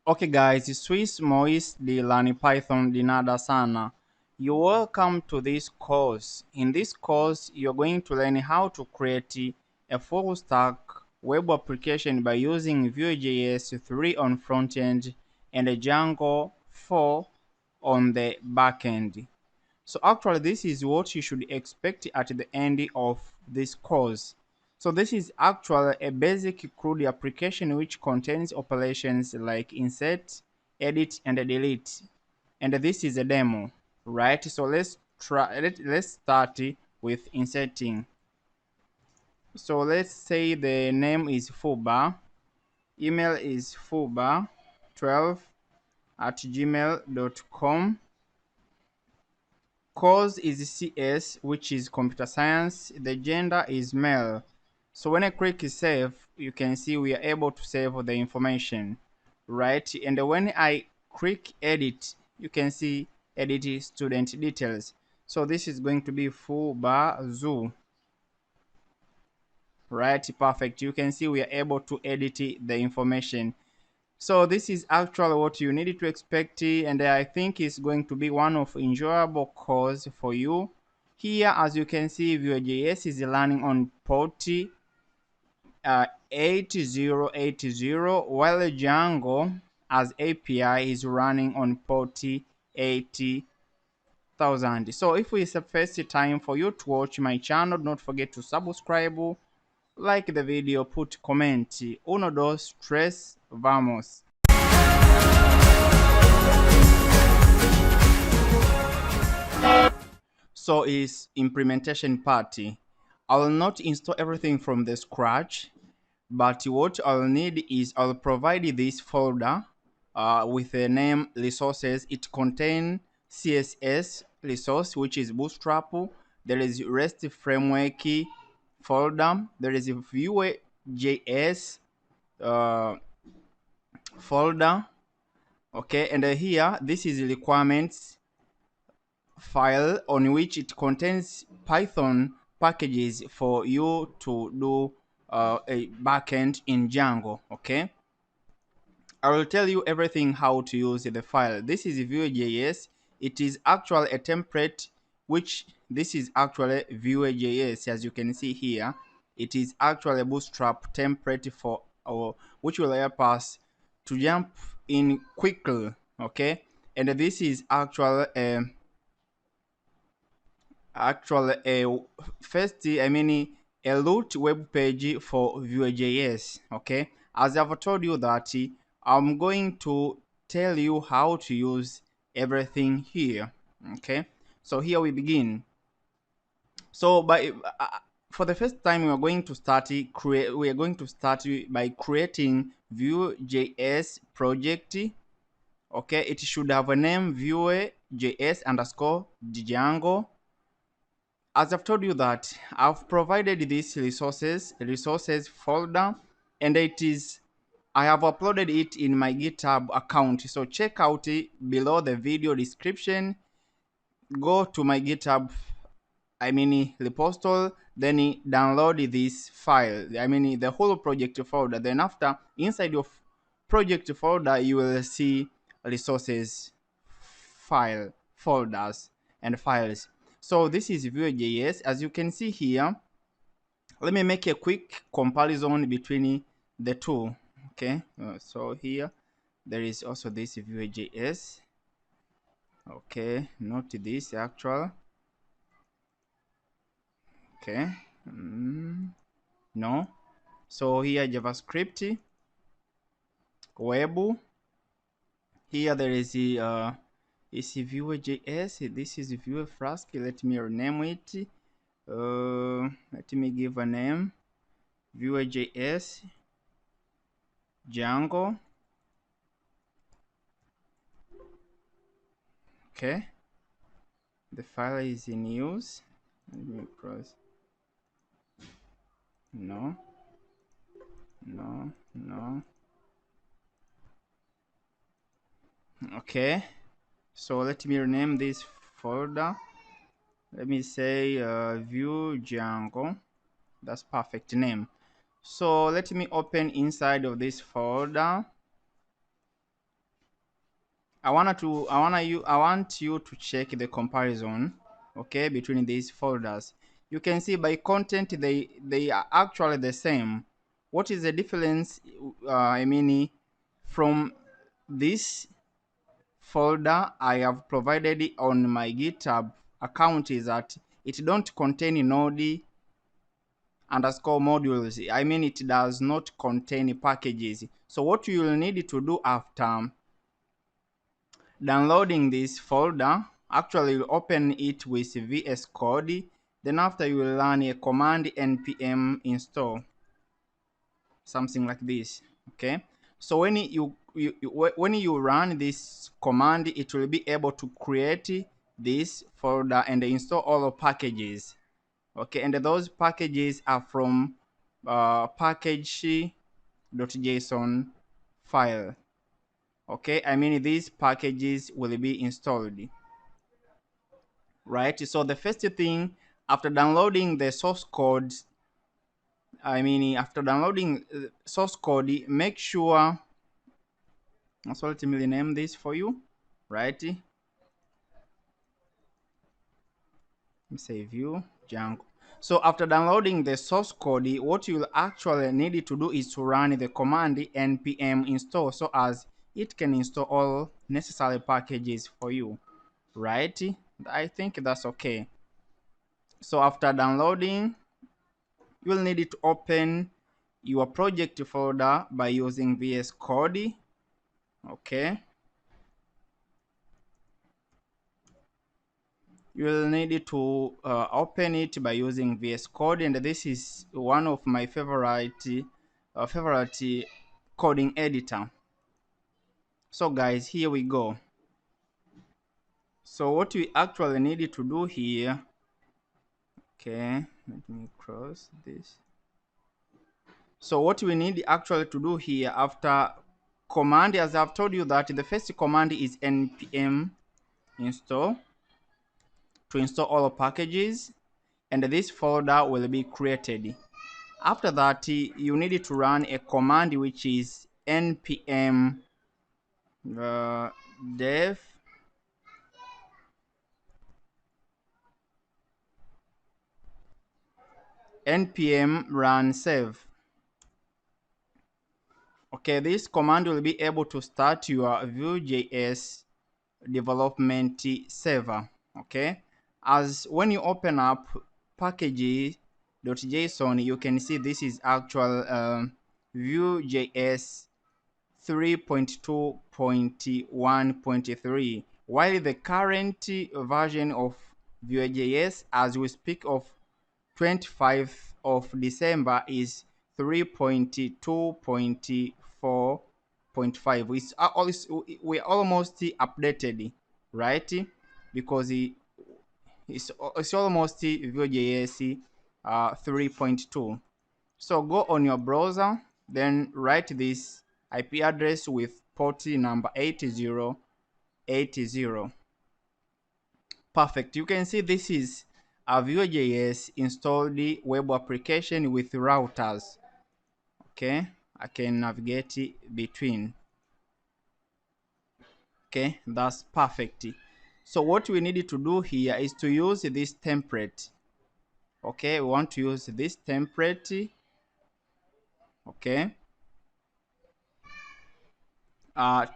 Okay guys, Swiss Mois de Lani Python Dinada Sana. You're welcome to this course. In this course, you're going to learn how to create a full stack web application by using Vue.js 3 on front end and a Django 4 on the back end. So actually this is what you should expect at the end of this course. So this is actually a basic CRUD application which contains operations like insert, edit, and delete. And this is a demo, right? So let's start with inserting. So let's say the name is Fuba, email is fuba12 at gmail.com. Course is CS, which is computer science. The gender is male. So when I click save, you can see we are able to save the information, right? And when I click edit, you can see edit student details. So this is going to be full bar zoo, right? Perfect. You can see we are able to edit the information. So this is actually what you need to expect, and I think it's going to be one of enjoyable course for you. Here, as you can see, Vue.js is running on port 8080, while Django as API is running on port 80,000. So if it's the first time for you to watch my channel, don't forget to subscribe, like the video, put comment. Uno, dos, tres, vamos. So is implementation party. I will not install everything from the scratch, but what I'll need is I'll provide this folder with the name resources. It contains CSS resource, which is Bootstrap. There is REST framework folder. There is a Vue.js uh, folder. Okay, and here this is requirements file on which it contains Python packages for you to do a backend in Django. Okay, I will tell you everything how to use the file. This is Vue.js. It is actually a template, which this is actually Vue.js. As you can see here, it is actually a Bootstrap template for our, which will help us to jump in quickly. Okay, and this is actually a first a root web page for Vue.js. Okay, as I've told you that I'm going to tell you how to use everything here. Okay, so here we begin. So for the first time we are going to start by creating Vue.js project. Okay, it should have a name Vue.js underscore Django. As I've told you that I've provided this resources folder, and I have uploaded it in my GitHub account. So check out it below the video description. Go to my GitHub, repository, then download this file. The whole project folder. Then after, inside your project folder, you will see resources folders and files. So this is Vue.js. As you can see here, let me make a quick comparison between the two. Okay, so here there is also this Vue.js. Okay, not this actual. Okay, no. So here JavaScript, web. Here there is the Vue.js. This is Vue Flask. Let me rename it. Let me give a name. Vue.js Django. Okay, the file is in use. Let me cross. No. Okay, so let me rename this folder. Let me say Vue Django. That's perfect name. So let me open inside of this folder. I want you to check the comparison, okay, between these folders. You can see by content they are actually the same. What is the difference? I mean, from this folder I have provided on my GitHub account is that it don't contain node underscore modules. I mean, it does not contain packages. So what you will need to do after downloading this folder, actually you open it with VS Code. Then after you will run a command npm install, something like this. Okay. So when when you run this command, it will be able to create this folder and install all the packages. Okay, and those packages are from package.json file. Okay, I mean these packages will be installed, right? So the first thing, after downloading the source code, I mean after downloading source code, make sure, so let me rename this for you, right? Let me say view Django. So after downloading the source code, what you'll actually need to do is to run the command npm install, so as it can install all necessary packages for you, right? I think that's okay. So after downloading, you will need to open your project folder by using VS Code. Okay. You will need to open it by using VS Code, and this is one of my favorite coding editor. So guys, here we go. So what we actually need to do here, okay, let me cross this. So what we need actually to do here after command, as I've told you that the first command is npm install to install all packages, and this folder will be created. After that, you need to run a command which is npm dev npm run save. Okay, this command will be able to start your Vue.js development server. Okay, as when you open up package.json, you can see this is actual Vue.js 3.2.1.3, while the current version of Vue.js as we speak of 25th of December is 3.2.4.5. We're almost updated, right? Because it's almost Vue.js 3.2. So go on your browser, then write this IP address with port number 8080. Perfect. You can see this is a Vue.js installed web application with routers. Okay, I can navigate between. Okay, that's perfect. So what we need to do here is to use this template. Okay, we want to use this template. Okay,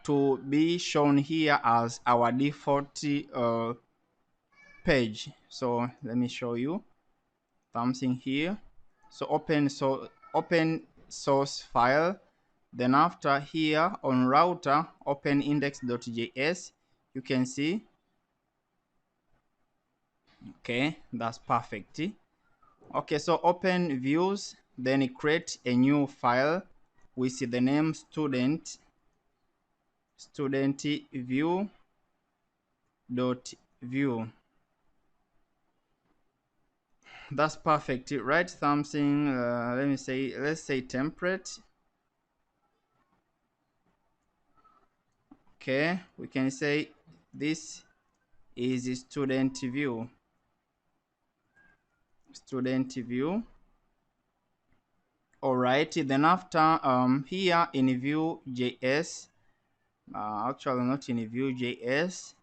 to be shown here as our default page. So let me show you something here. So open source file, then after here on router open index.js. You can see, okay, that's perfect. Okay, so open views, then create a new file with the name student view dot view. That's perfect. Write something, let's say template. Okay, we can say this is student view. All right, then after here in Vue.js, Actually not in Vue.js.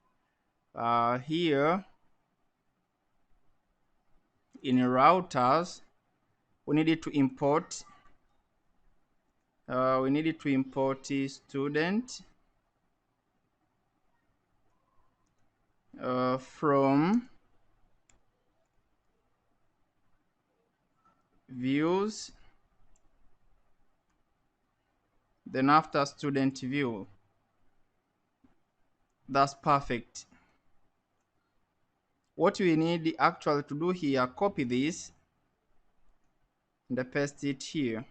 Here in routers, we needed to import student from views, then after student view. That's perfect. What we need actually to do here, copy this and paste it here.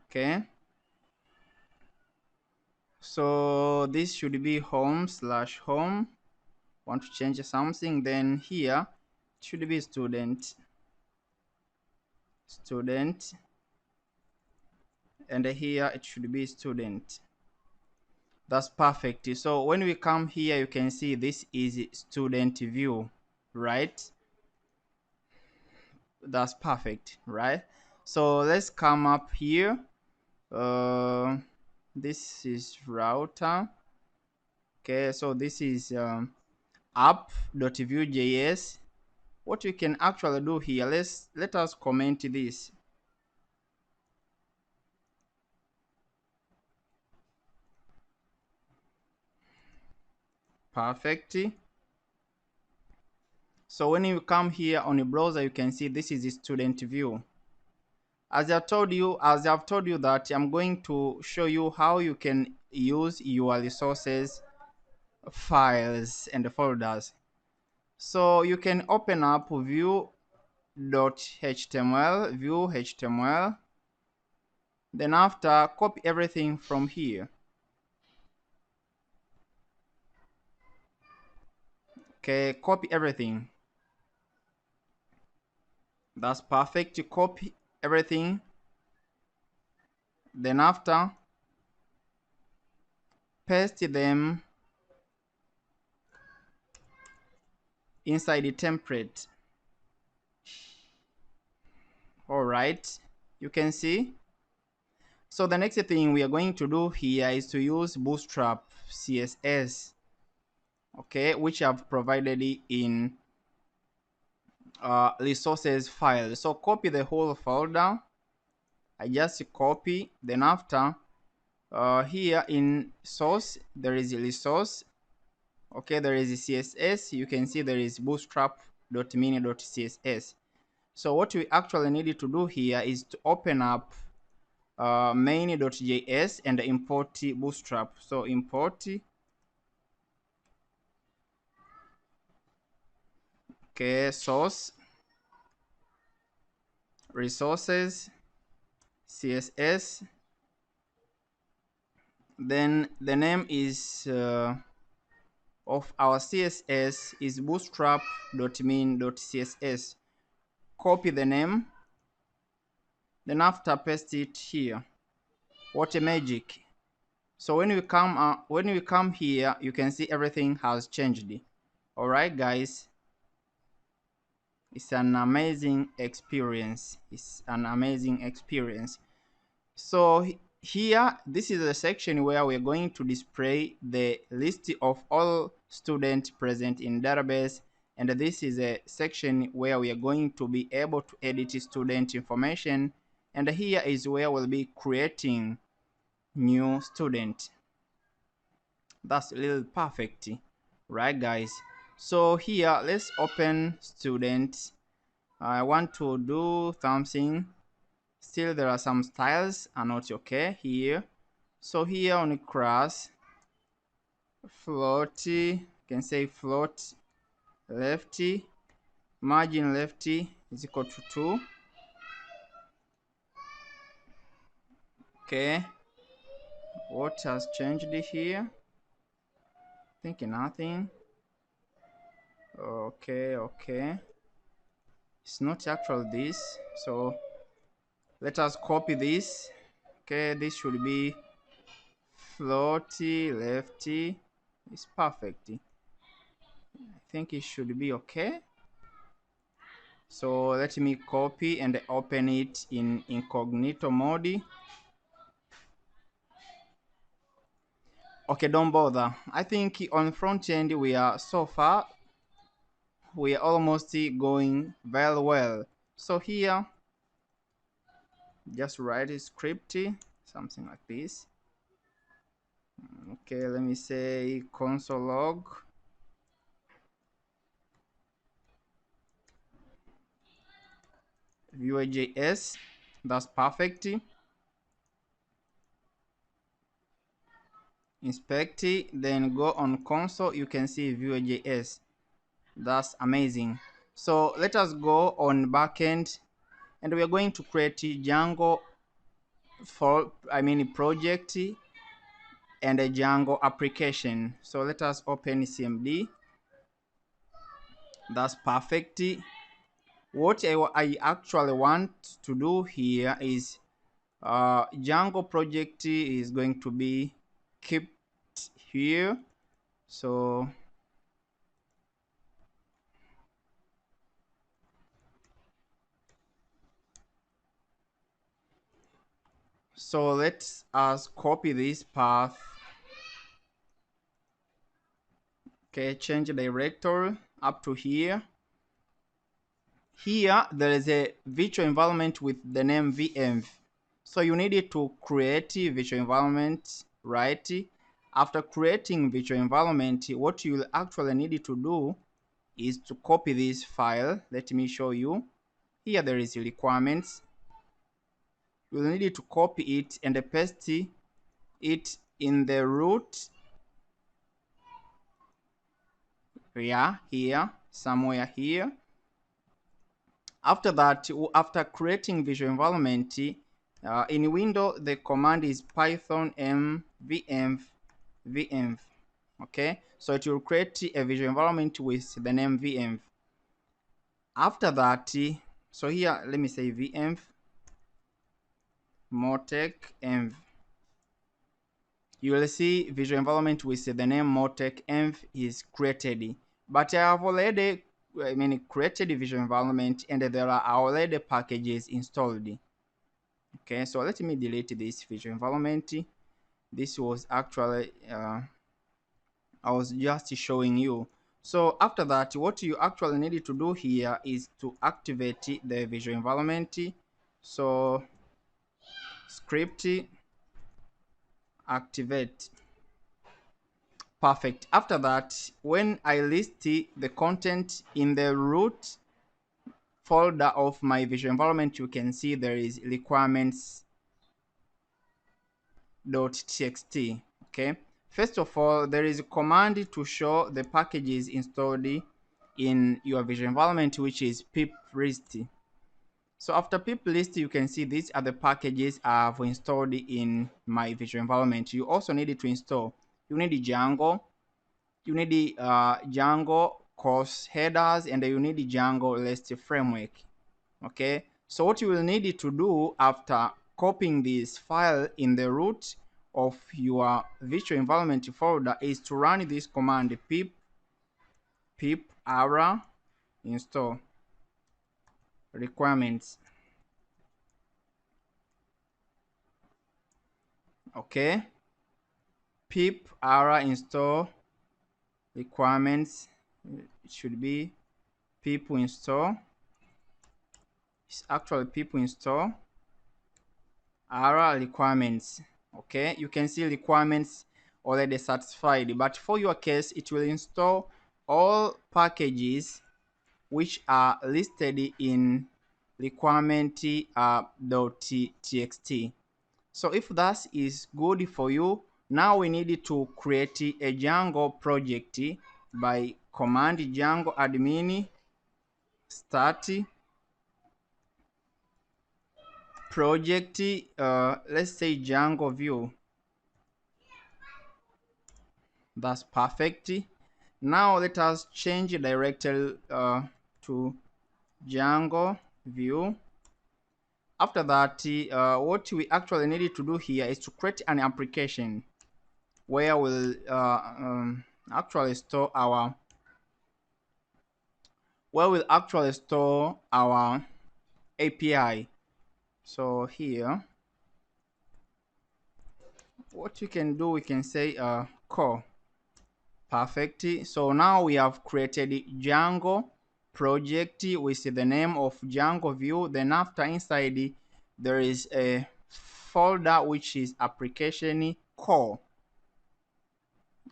Okay, so this should be home/home. Want to change something, then here it should be student, and here it should be student. That's perfect. So when we come here, you can see this is student view, right? That's perfect, right? So let's come up here. This is router. Okay, so this is app.vue.js. What we can actually do here, let us comment this. Perfect. So when you come here on the browser, you can see this is the student view. As I've told you that I'm going to show you how you can use your resources, files, and folders. So you can open up view.html, then after copy everything from here. Okay, copy everything. That's perfect. You copy everything. Then after, paste them inside the template. All right, you can see. So the next thing we are going to do here is to use Bootstrap CSS, okay, which I've provided in resources file. So copy the whole folder. I just copy, then after here in source there is a resource. Okay, there is a CSS. You can see there is bootstrap.mini.css. So what we actually needed to do here is to open up main.js and import bootstrap. So import, okay, source, resources, CSS, then the name is of our CSS is bootstrap.min.css. Copy the name, then after paste it here. What a magic. So when we come here, you can see everything has changed. All right, guys, it's an amazing experience. So here, this is a section where we're going to display the list of all students present in database, and this is a section where we are going to be able to edit student information, and here is where we'll be creating new student. That's a little perfect, right, guys? So here, let's open student. I want to do something. Still there are some styles are not okay here. So here on class float, you can say float lefty, margin lefty is equal to 2. Okay, what has changed here? Think nothing. Okay, it's not actual this, so let us copy this. Okay, this should be floaty lefty. It's perfect. I think it should be okay. So let me copy and open it in incognito mode. Okay, don't bother. I think on front end we are so far, we are almost going very well. So here, just write a script, something like this. Okay, let me say console log vue.js. That's perfect. Inspect it, then go on console. You can see vue.js. That's amazing. So let us go on backend, and we are going to create Django for project and a Django application. So let us open CMD. That's perfect. What I actually want to do here is Django project is going to be kept here. So let's us copy this path. Okay, change directory up to here. Here there is a virtual environment with the name VM. So you need to create a virtual environment, right? After creating virtual environment, what you will actually need to do is to copy this file. Let me show you. Here there is requirements. You will need to copy it and paste it in the root. Yeah, here, somewhere here. After that, after creating visual environment, in Windows, the command is python mvm vm. Okay, so it will create a visual environment with the name vm. After that, so here, let me say vm motec env. You will see visual environment with the name motec env is created. But I have already created visual environment, and there are already packages installed. Okay, so let me delete this visual environment. This was actually I was just showing you. So after that, what you actually need to do here is to activate the visual environment. So script activate. Perfect. After that, when I list the content in the root folder of my visual environment, you can see there is requirements.txt. Okay, first of all, there is a command to show the packages installed in your visual environment, which is pip list. So after pip list, you can see these are the packages I've installed in my visual environment. You also need to install, you need Django, you need Django course headers, and you need Django REST framework. Okay, so what you will need to do after copying this file in the root of your virtual environment folder is to run this command pip ara install requirements. Okay, pip ara install requirements. It should be pip install. It's actually pip install ara requirements. Okay, you can see requirements already satisfied, but for your case it will install all packages which are listed in requirement.txt. So if that is good for you, now we need to create a Django project by command Django admin start project. Let's say Django view. That's perfect. Now let us change directory to Django view. After that, what we actually need to do here is to create an application where we'll actually store our API. So here what we can do, we can say core. Perfect. So now we have created Django project with the name of Django view. Then after inside there is a folder which is application core.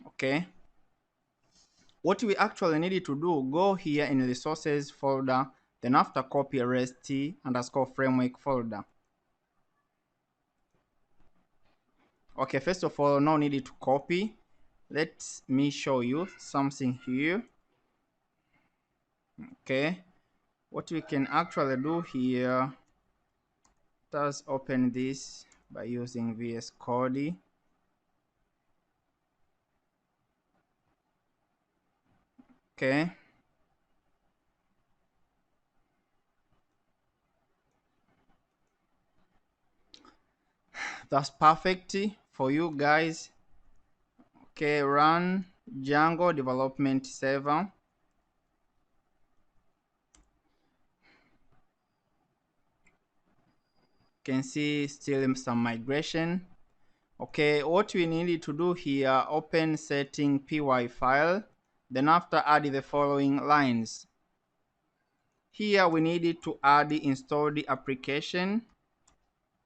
Okay. What we actually need to do, go here in resources folder, then after copy rest underscore framework folder. Okay, first of all, now need to copy. Let me show you something here. Okay, what we can actually do here, let's open this by using VS Code. Okay, that's perfect for you guys. Okay, run Django development server. Can see still some migration. Okay, what we need to do here, open setting py file, then after add the following lines. Here we need to add the installed application.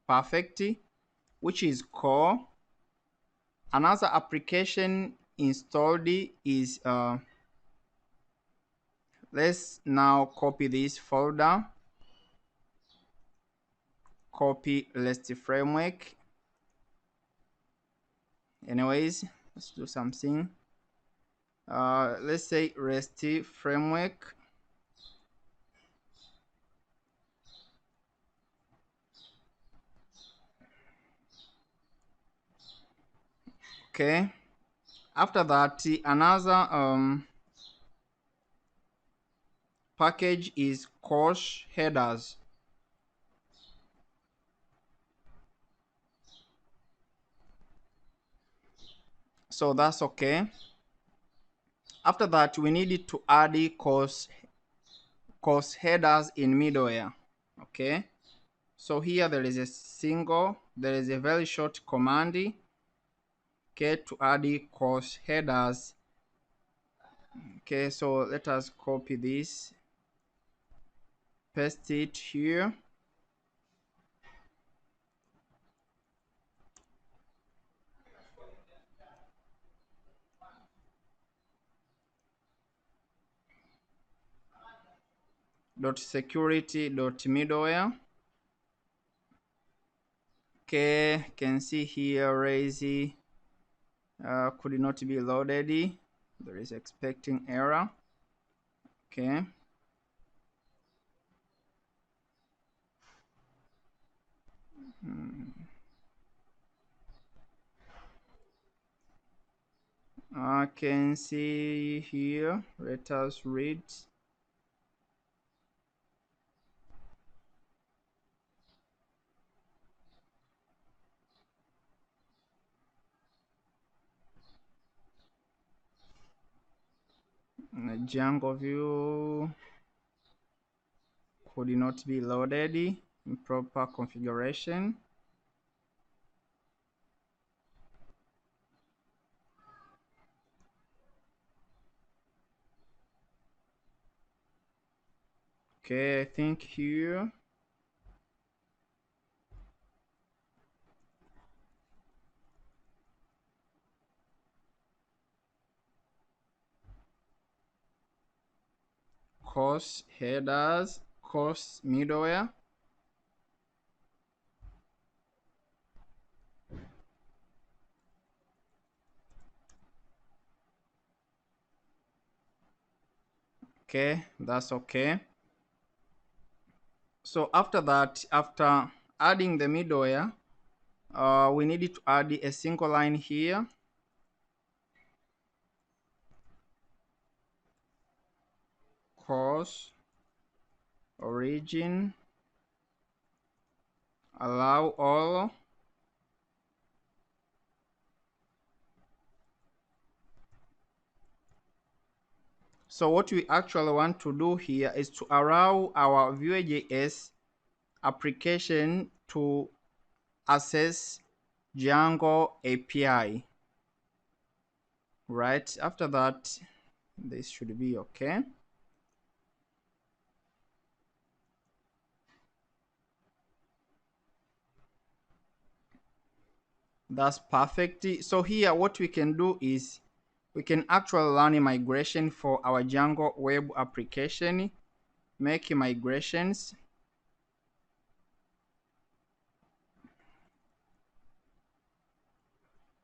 Perfect, which is core. Another application installed is let's now copy this folder, copy REST framework. Anyways, let's do something. Let's say REST framework. Okay, after that another package is course headers. So that's okay. After that we need to add the course headers in middleware. Okay, so here there is a very short command, okay, to add the course headers. Okay, so let us copy this, paste it here. .security.middleware. Okay, can see here lazy could not be loaded. There is expecting error. Okay. I can see here. Let us read. Django view could not be loaded in proper configuration. Okay, I think here. Course headers, course middleware. Okay, that's okay. So after that, after adding the middleware, we need to add a single line here. Course origin allow all. So what we actually want to do here is to allow our Vue.js application to access Django API. Right after that, this should be okay. That's perfect. So here what we can do is we can actually run a migration for our Django web application. Make migrations.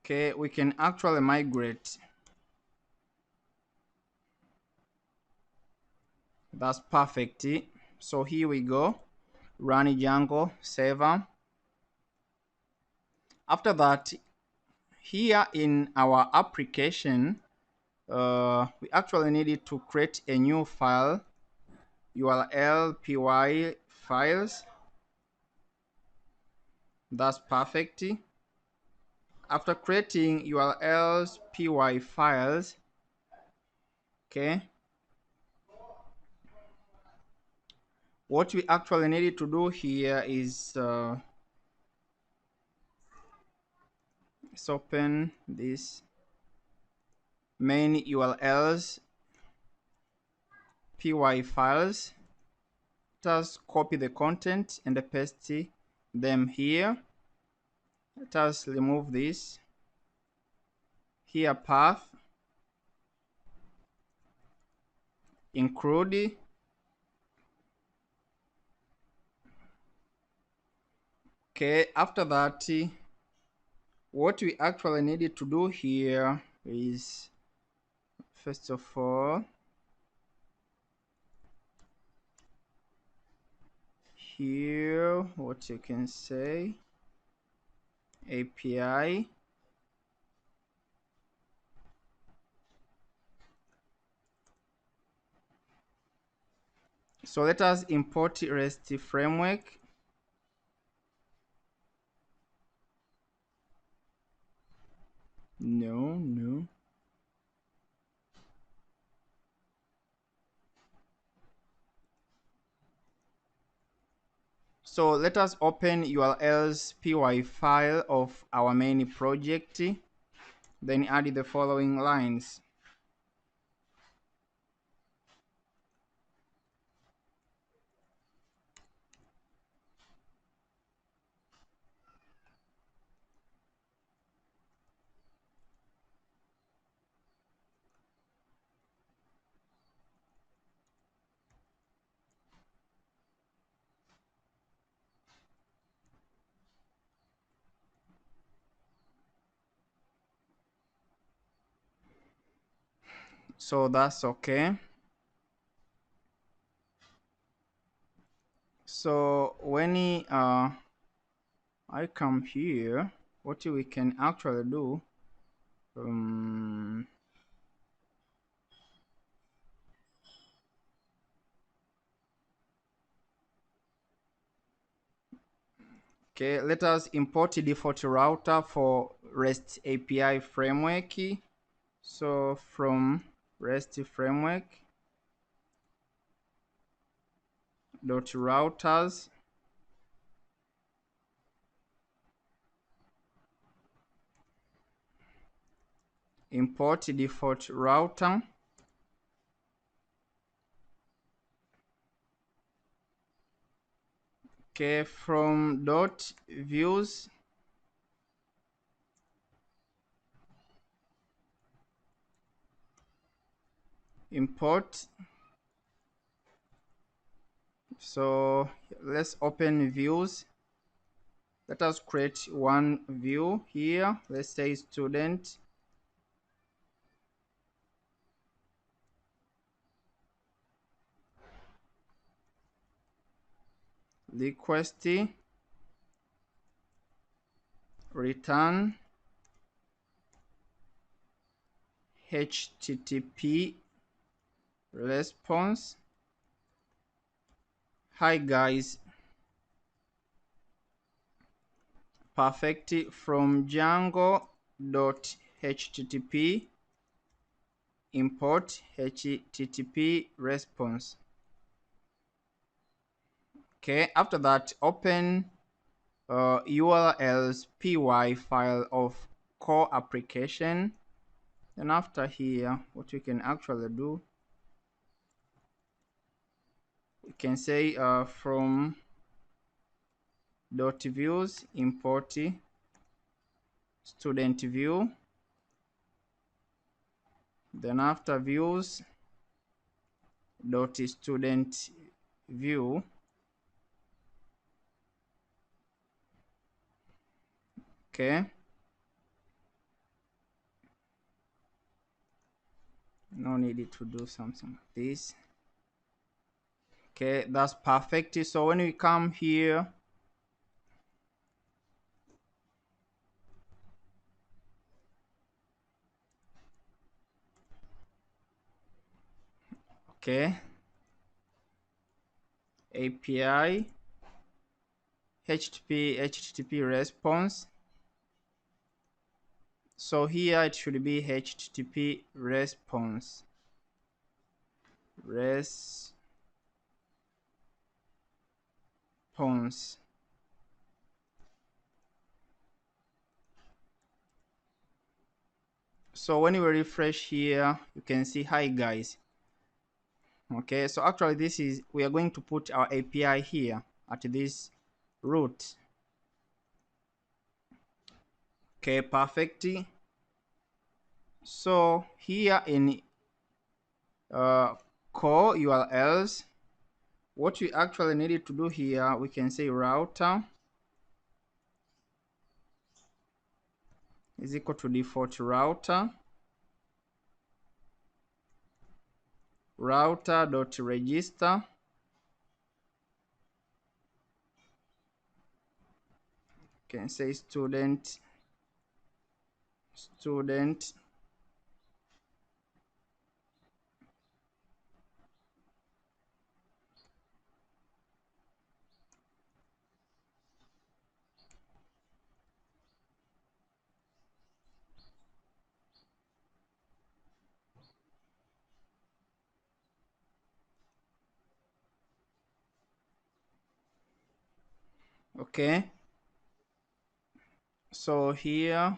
Okay, we can actually migrate. That's perfect. So here we go. Run Django server. After that, here in our application, we actually needed to create a new file, URL py files. That's perfect. After creating URLs py files, okay, what we actually needed to do here is let's open this main URLs py files. Let us copy the content and paste them here. Let us remove this. Here path, include. Okay, after that, what we actually needed to do here is, first of all, here, what you can say, API. So let us import REST framework. No. So let us open URLs py file of our main project, then add the following lines. So that's okay. So when I come here, what we can actually do, okay, let us import the default router for REST API framework. So from REST framework dot routers, import default router. Okay, from dot views, import. So let's open views. Let us create one view here. Let's say student. Request, return HTTP response. Hi guys, perfect. From Django.http, import HTTP response. Okay, after that, open urls py file of core application. Then after here, what we can actually do, we can say from dot views import student view. Then after views dot student view, okay, no need to do something like this. Okay, that's perfect. So when we come here, okay, API HTTP response. So here it should be HTTP response. So when we refresh here, you can see hi guys. Okay, so actually this is, we are going to put our API here at this root. Okay, perfect. So here in core URLs, what we actually needed to do here, we can say router is equal to default router dot register, can say student. Okay, so here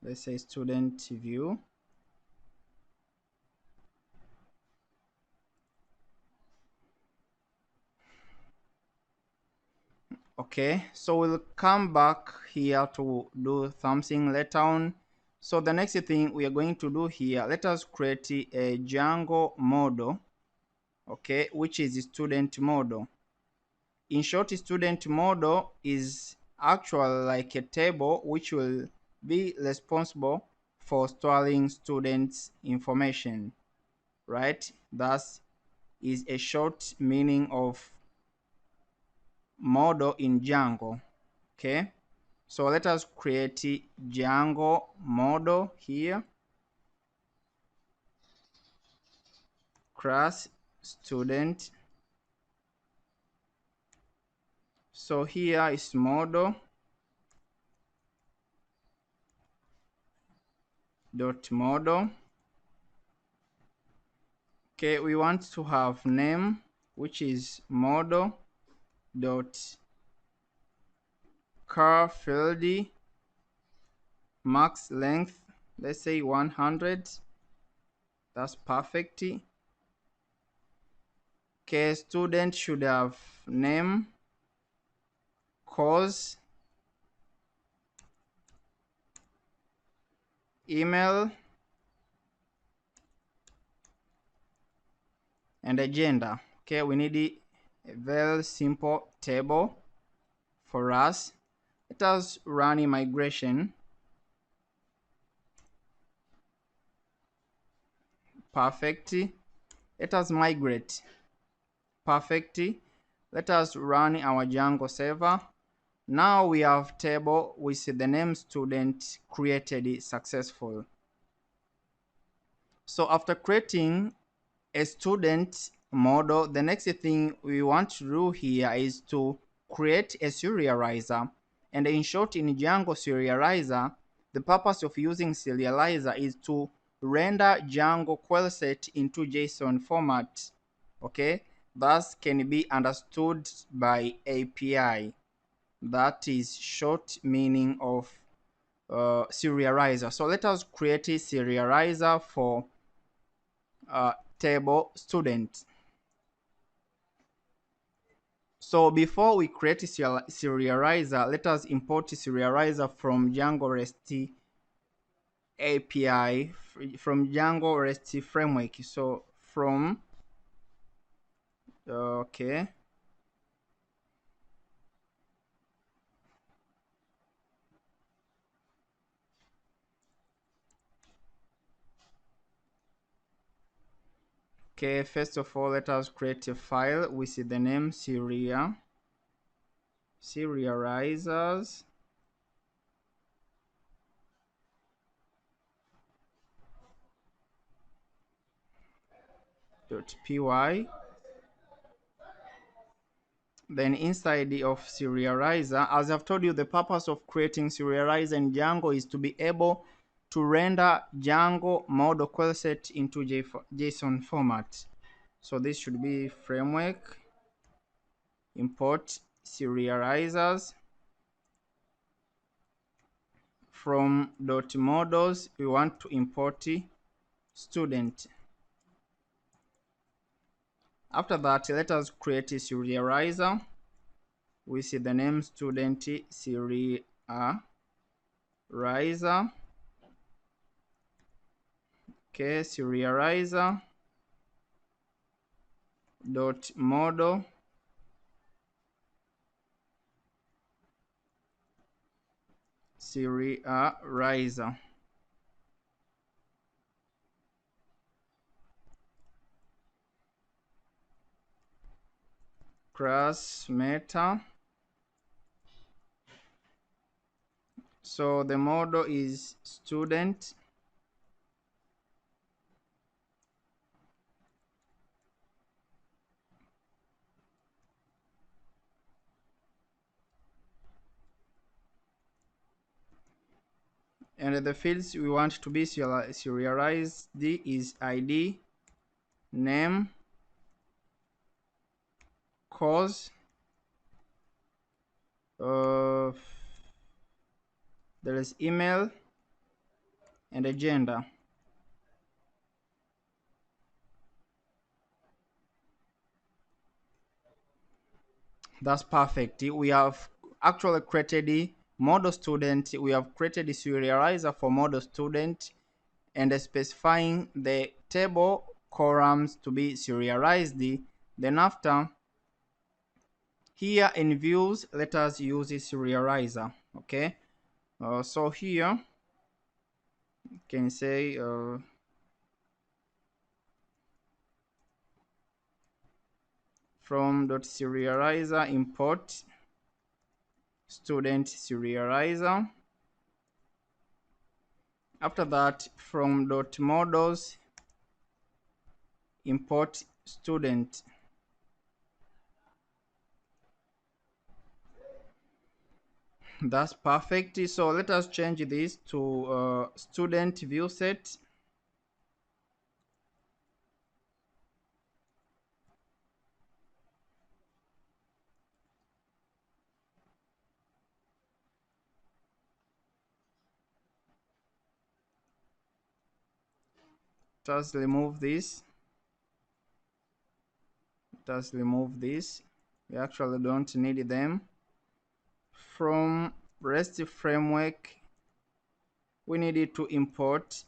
let's say student view. Okay, so we'll come back here to do something later on. So the next thing we are going to do here, let us create a Django model, okay, which is student model. In short, student model is actually like a table which will be responsible for storing students' information, right? Thus is a short meaning of model in Django. Okay, so let us create Django model here, class student. So here is model dot model. Okay, we want to have name, which is model dot car field max length, let's say 100. That's perfect. Okay, student should have name, course, email, and agenda. Okay, we need a very simple table for us. Let us run a migration. Perfect. Let us migrate. Perfect. Let us run our Django server. Now we have table with the name student created successful. So after creating a student model, the next thing we want to do here is to create a serializer. And in short, in Django serializer, the purpose of using serializer is to render Django query set into JSON format. Okay, thus can be understood by API. That is short meaning of serializer. So let us create a serializer for table student. So before we create a serializer, let us import a serializer from Django REST API, from Django REST framework. So from okay, okay. First of all, let us create a file with the name serializers .py. Then inside of serializer, as I've told you, the purpose of creating serializer in Django is to be able to render Django model call set into JSON format. So this should be framework import serializers. From .models, we want to import student. After that, let us create a serializer. We see the name student serializer. Okay, serializer dot model serializer. Class meta. So the model is student. And the fields we want to be serialized is ID, name, course, there is email, and a gender. That's perfect. We have actually created the model student. We have created the serializer for model student and specifying the table columns to be serialized. Then after, here in views, let us use the serializer. Okay. So here you can say from .serializer import student serializer. After that, from .models import student. That's perfect. So let us change this to student view set. Just remove this. Just remove this. We actually don't need them. From REST framework, we needed to import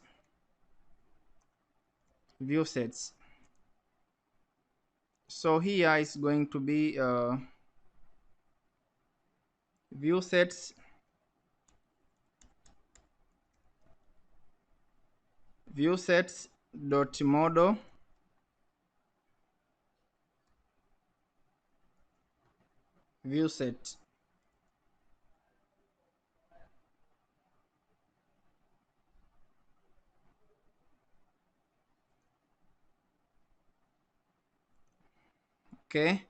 view sets. So here is going to be view sets dot model view set. Okay,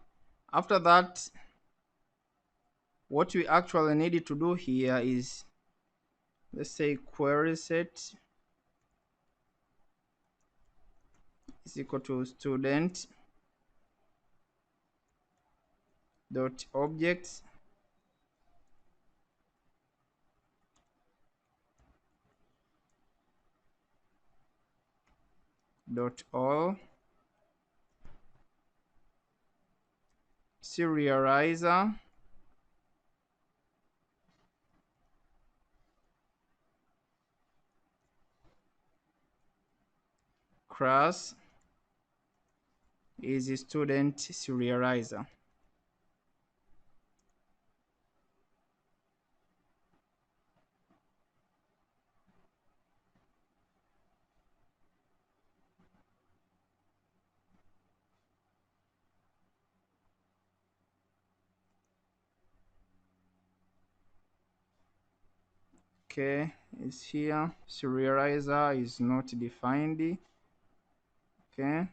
after that, what we actually needed to do here is, let's say, query set is equal to student dot objects dot all serializer class is student serializer. Okay, is here. Serializer is not defined. Okay,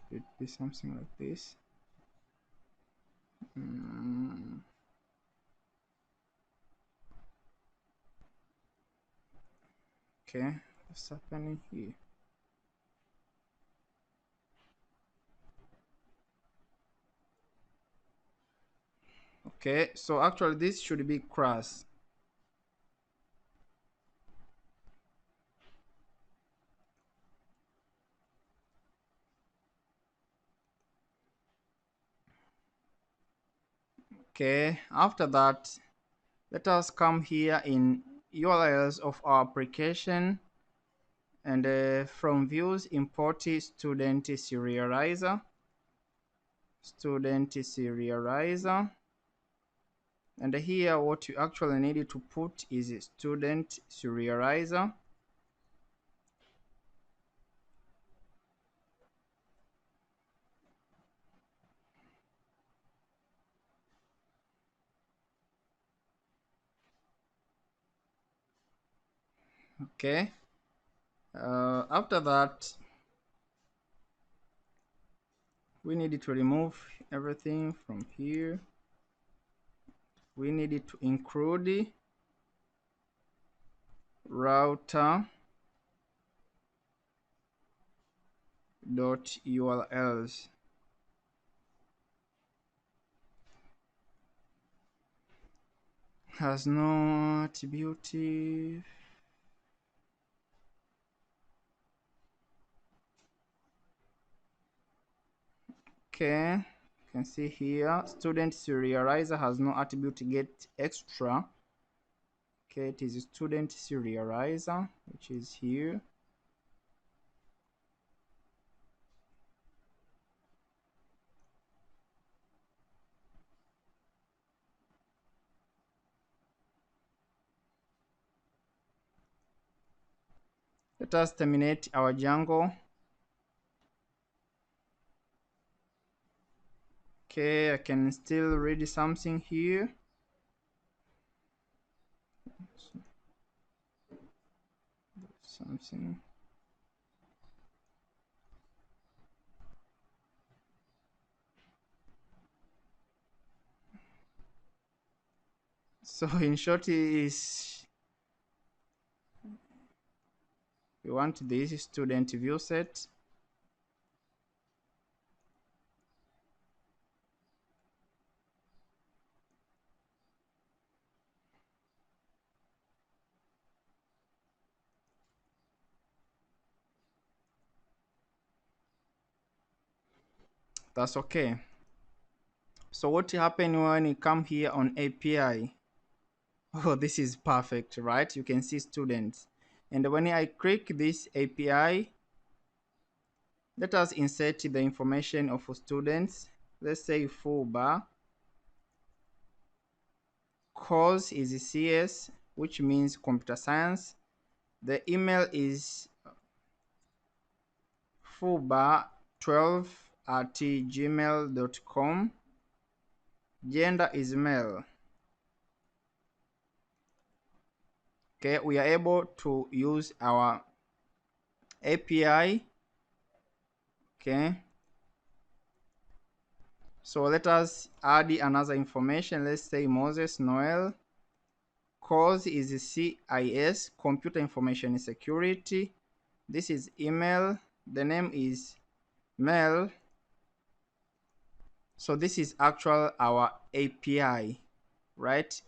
should it be something like this? Mm, okay, what's happening here? Okay, so actually this should be class. Okay, after that, let us come here in URLs of our application, and from views import student serializer, and here what you actually need to put is student serializer. Okay, after that we need to remove everything from here. We need to include router dot urls. Has no attribute. Okay, you can see here student serializer has no attribute get extra. Okay, it is student serializer, which is here. Let us terminate our Django. Okay, I can still read something here. Something. So in short is we want this student view set. That's okay. So what happen when you come here on API? Oh, this is perfect, right? You can see students. And when I click this API, let us insert the information of students. Let's say full bar. Course is CS, which means computer science. The email is fullbar12 at gmail.com. gender is male. Okay, we are able to use our API. Okay, so let us add another information. Let's say Moses Noel. Cause is CIS, Computer Information Security. This is email. The name is mail. So this is actual our API, right?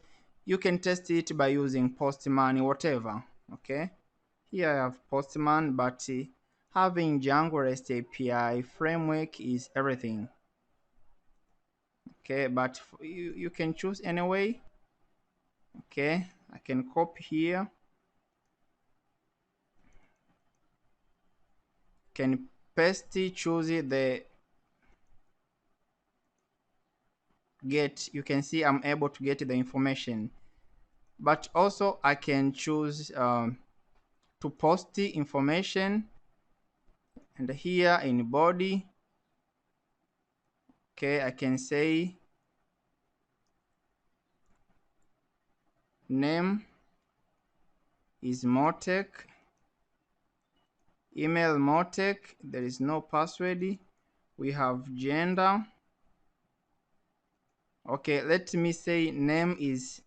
You can test it by using Postman, whatever. Okay, here I have Postman, but having Django REST API framework is everything. Okay, but you can choose anyway. Okay, I can copy here, can paste it, choose it, the get. You can see I'm able to get the information, but also I can choose to post the information, and here in body, okay, I can say name is Motek, email Motek, there is no password, we have gender. Okay, let me say name is,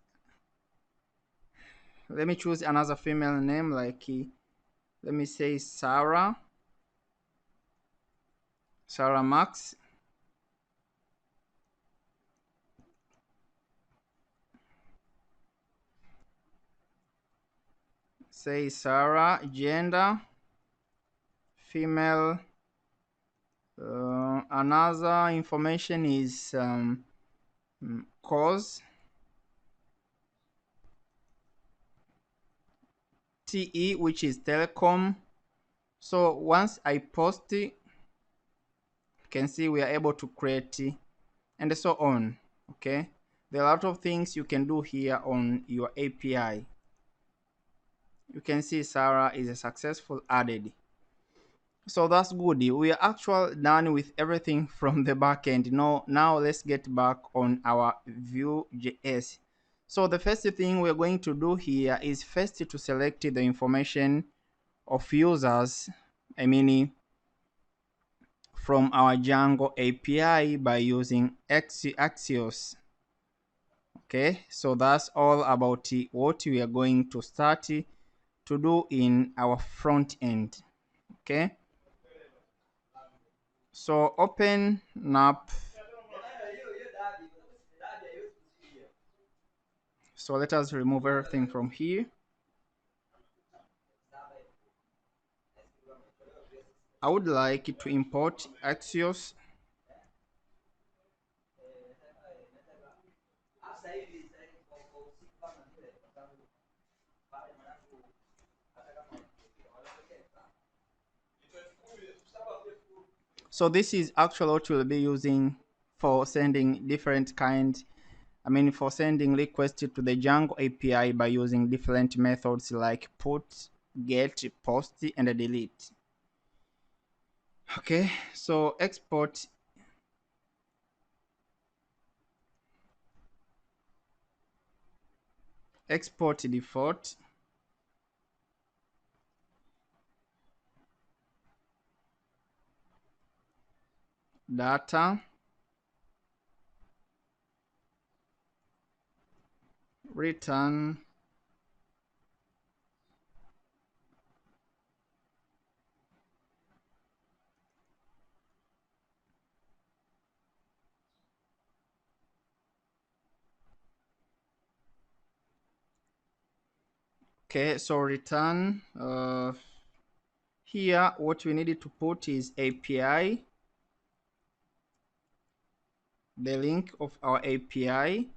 let me choose another female name, like let me say Sarah Max. Say Sarah, gender female. Another information is cause, TE, which is telecom. So once I post it, you can see we are able to create and so on. Okay, there are a lot of things you can do here on your API. You can see Sarah is a successful added. So that's good. We are actually done with everything from the backend. Now let's get back on our Vue.js. So the first thing we're going to do here is first to select the information of users, I mean from our Django API by using Axios. Okay, so that's all about what we are going to start to do in our front end. Okay, so open up. So let us remove everything from here. I would like to import Axios. So this is actually what we'll be using for sending different kinds, for sending requests to the Django API by using different methods like put, get, post, and delete. Okay, so export default, data, return, okay, so return, here what we needed to put is API, the link of our API,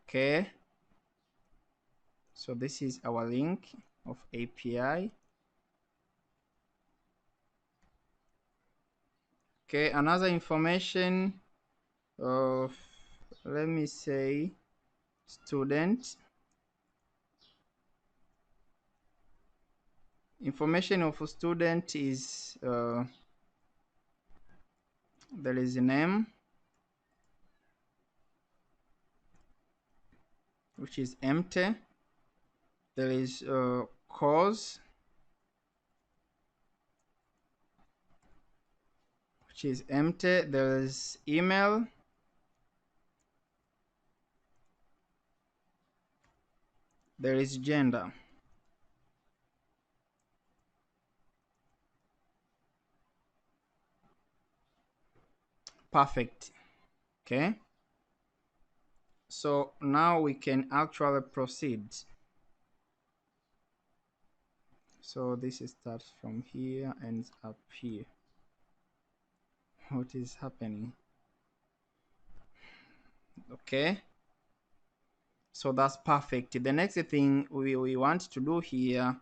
okay, so this is our link of API. Okay, another information of, let me say, student, Information of a student is there is a name, which is empty. There is course, which is empty. There is email. There is gender. Perfect. Okay. So now we can actually proceed. So this starts from here and up here. What is happening? Okay. So that's perfect. The next thing we want to do here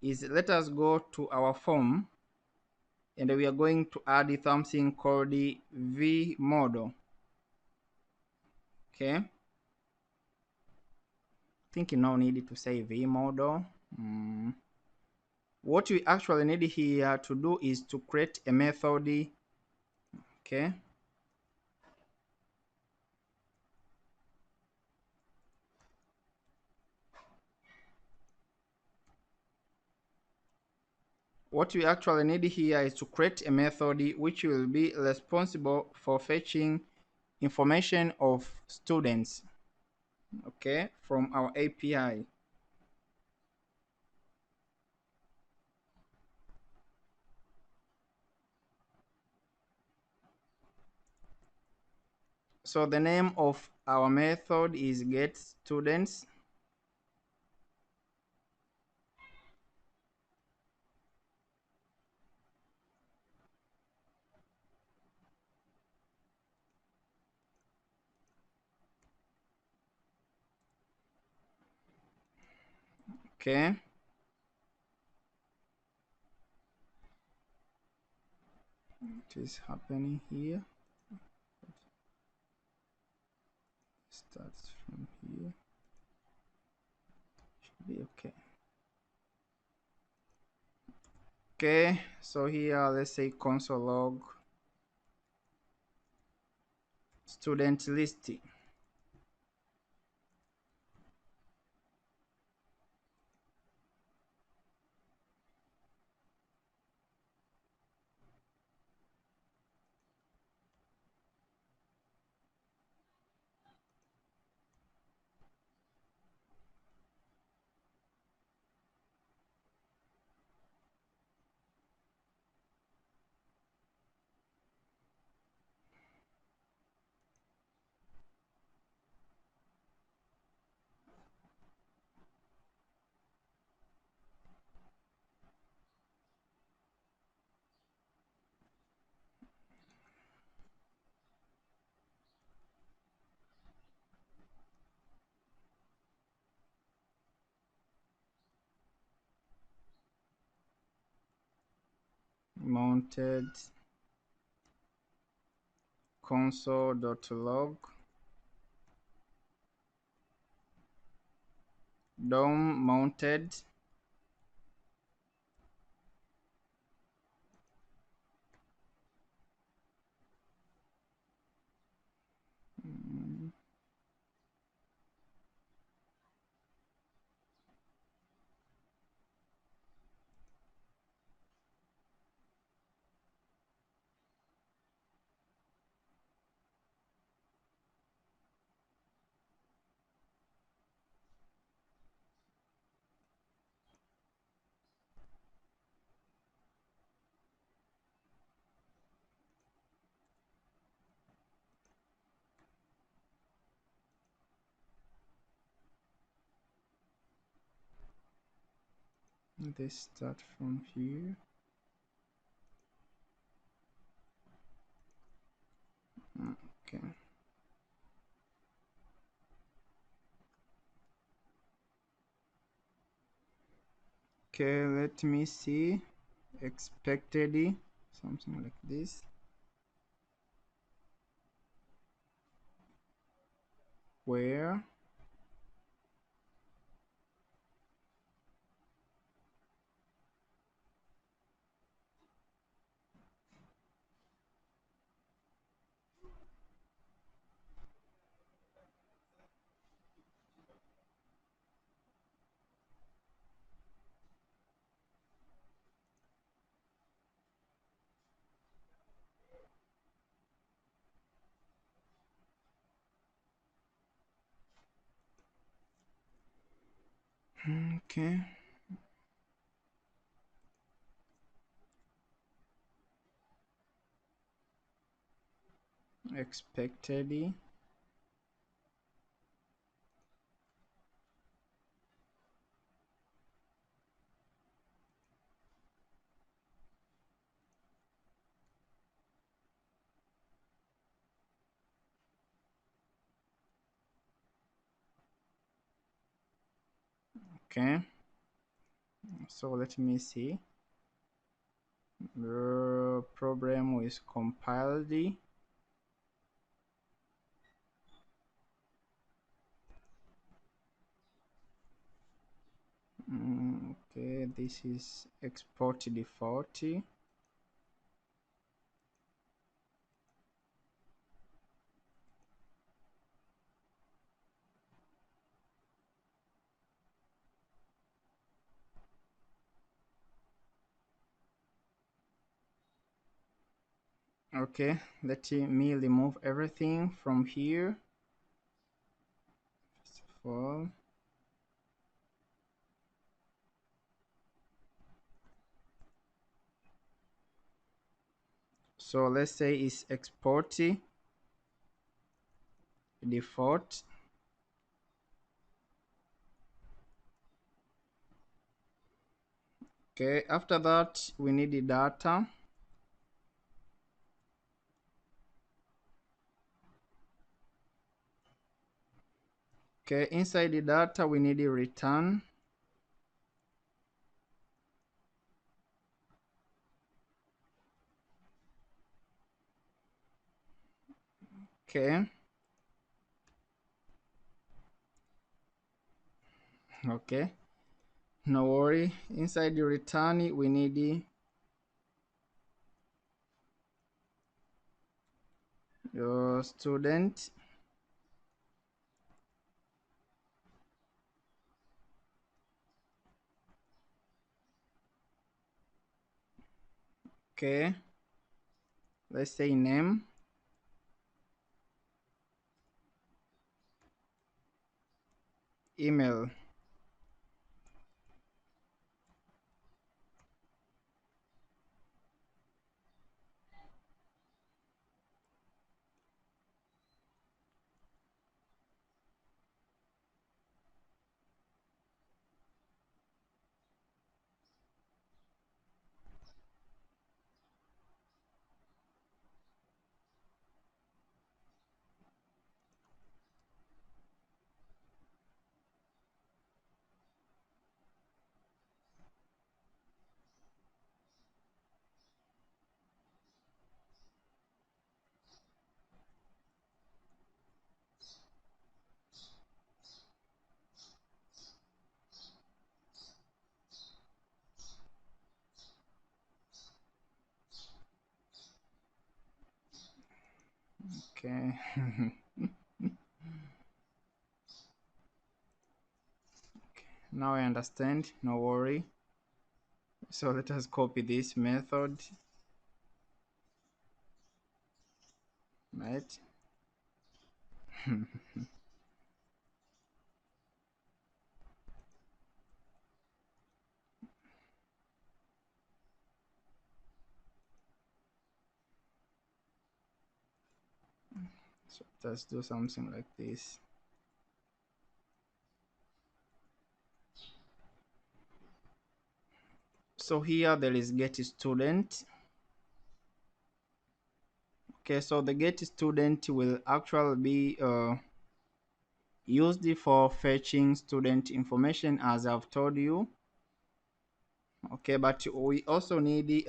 is let us go to our form, and we are going to add something called the V model. Okay. I think you now need to say V model. What we actually need here to do is to create a method. Okay. What we actually need here is to create a method which will be responsible for fetching information of students, okay, from our API. So the name of our method is get students. Okay. What is happening here? Starts from here. Should be okay. Okay, so here let's say console log student list. Mounted console.log DOM mounted they start from here. Okay. Okay, let me see. Expected something like this. Where Okay. Expected. Okay. So let me see. The problem is compiled. Okay, this is export default. Okay, let me remove everything from here. First of all, so let's say it's export default. Okay, after that we need the data. Okay, inside the data we need the return. Okay, okay, no worry. Inside the return we need the your student. Okay, let's say name. Email. Okay. Now I understand, no worry. So let us copy this method, right? So let's do something like this. So here there is get student. Okay, so the get student will actually be used for fetching student information as I've told you. Okay, but we also need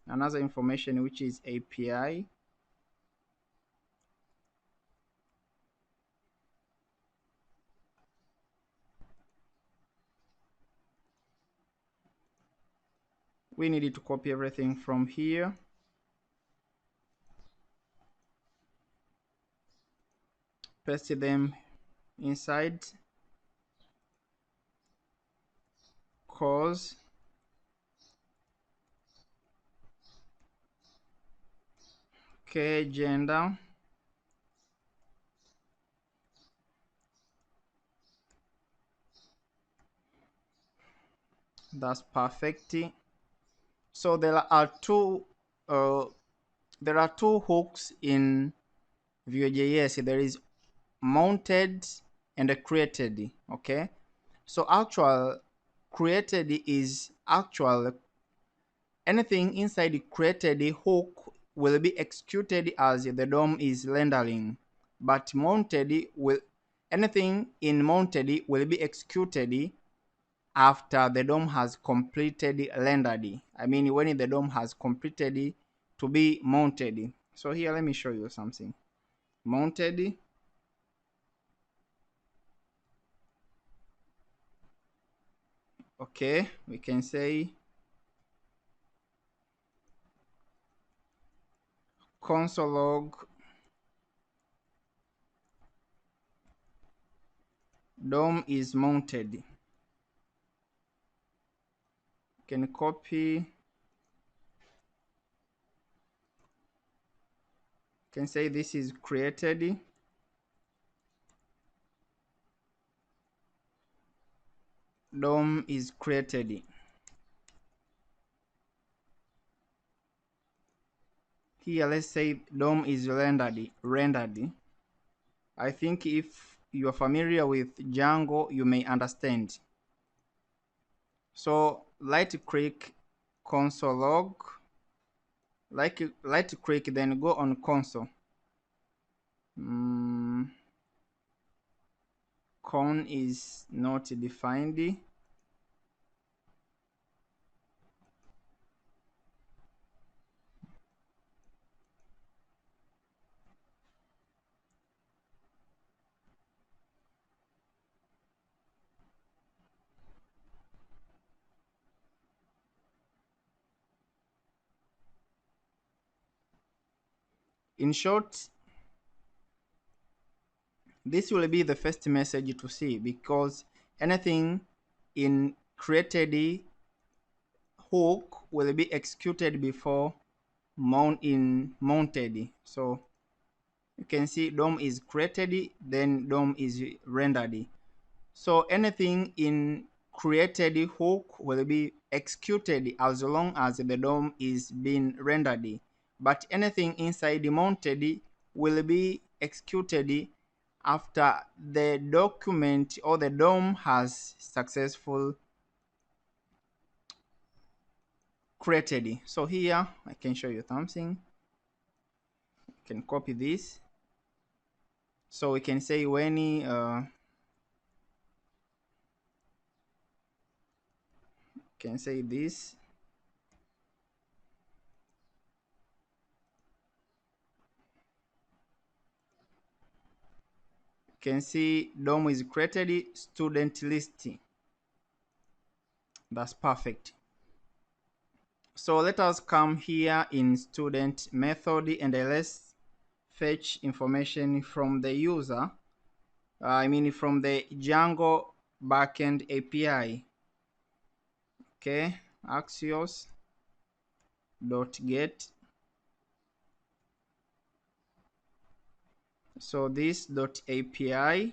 another information which is API. We need to copy everything from here, paste them inside course. Okay, gender. That's perfect. So uh, there are two hooks in Vue.js. There is mounted and a created. Okay, so actual created is actual. Anything inside the created hook will be executed as the DOM is rendering, but mounted will anything in mounted will be executed after the DOM has completed rendered. I mean when the DOM has completed to be mounted. So here let me show you something. Mounted, okay, we can say console log DOM is mounted. Can copy, can say this is created. DOM is created. Here let's say DOM is rendered. I think if you're familiar with Django, you may understand. So right click console log, right click, then go on console. Con is not defined. In short, this will be the first message to see, because anything in created hook will be executed before mounted. So you can see DOM is created, then DOM is rendered. So anything in created hook will be executed as long as the DOM is being rendered. But anything inside the mounted will be executed after the document or the DOM has successful created. So here I can show you something. I can copy this. So we can say when can say this. Can see DOM is created, student list. That's perfect. So let us come here in student method and let's fetch information from the user. I mean from the Django backend API. Okay, axios dot get. So this dot API,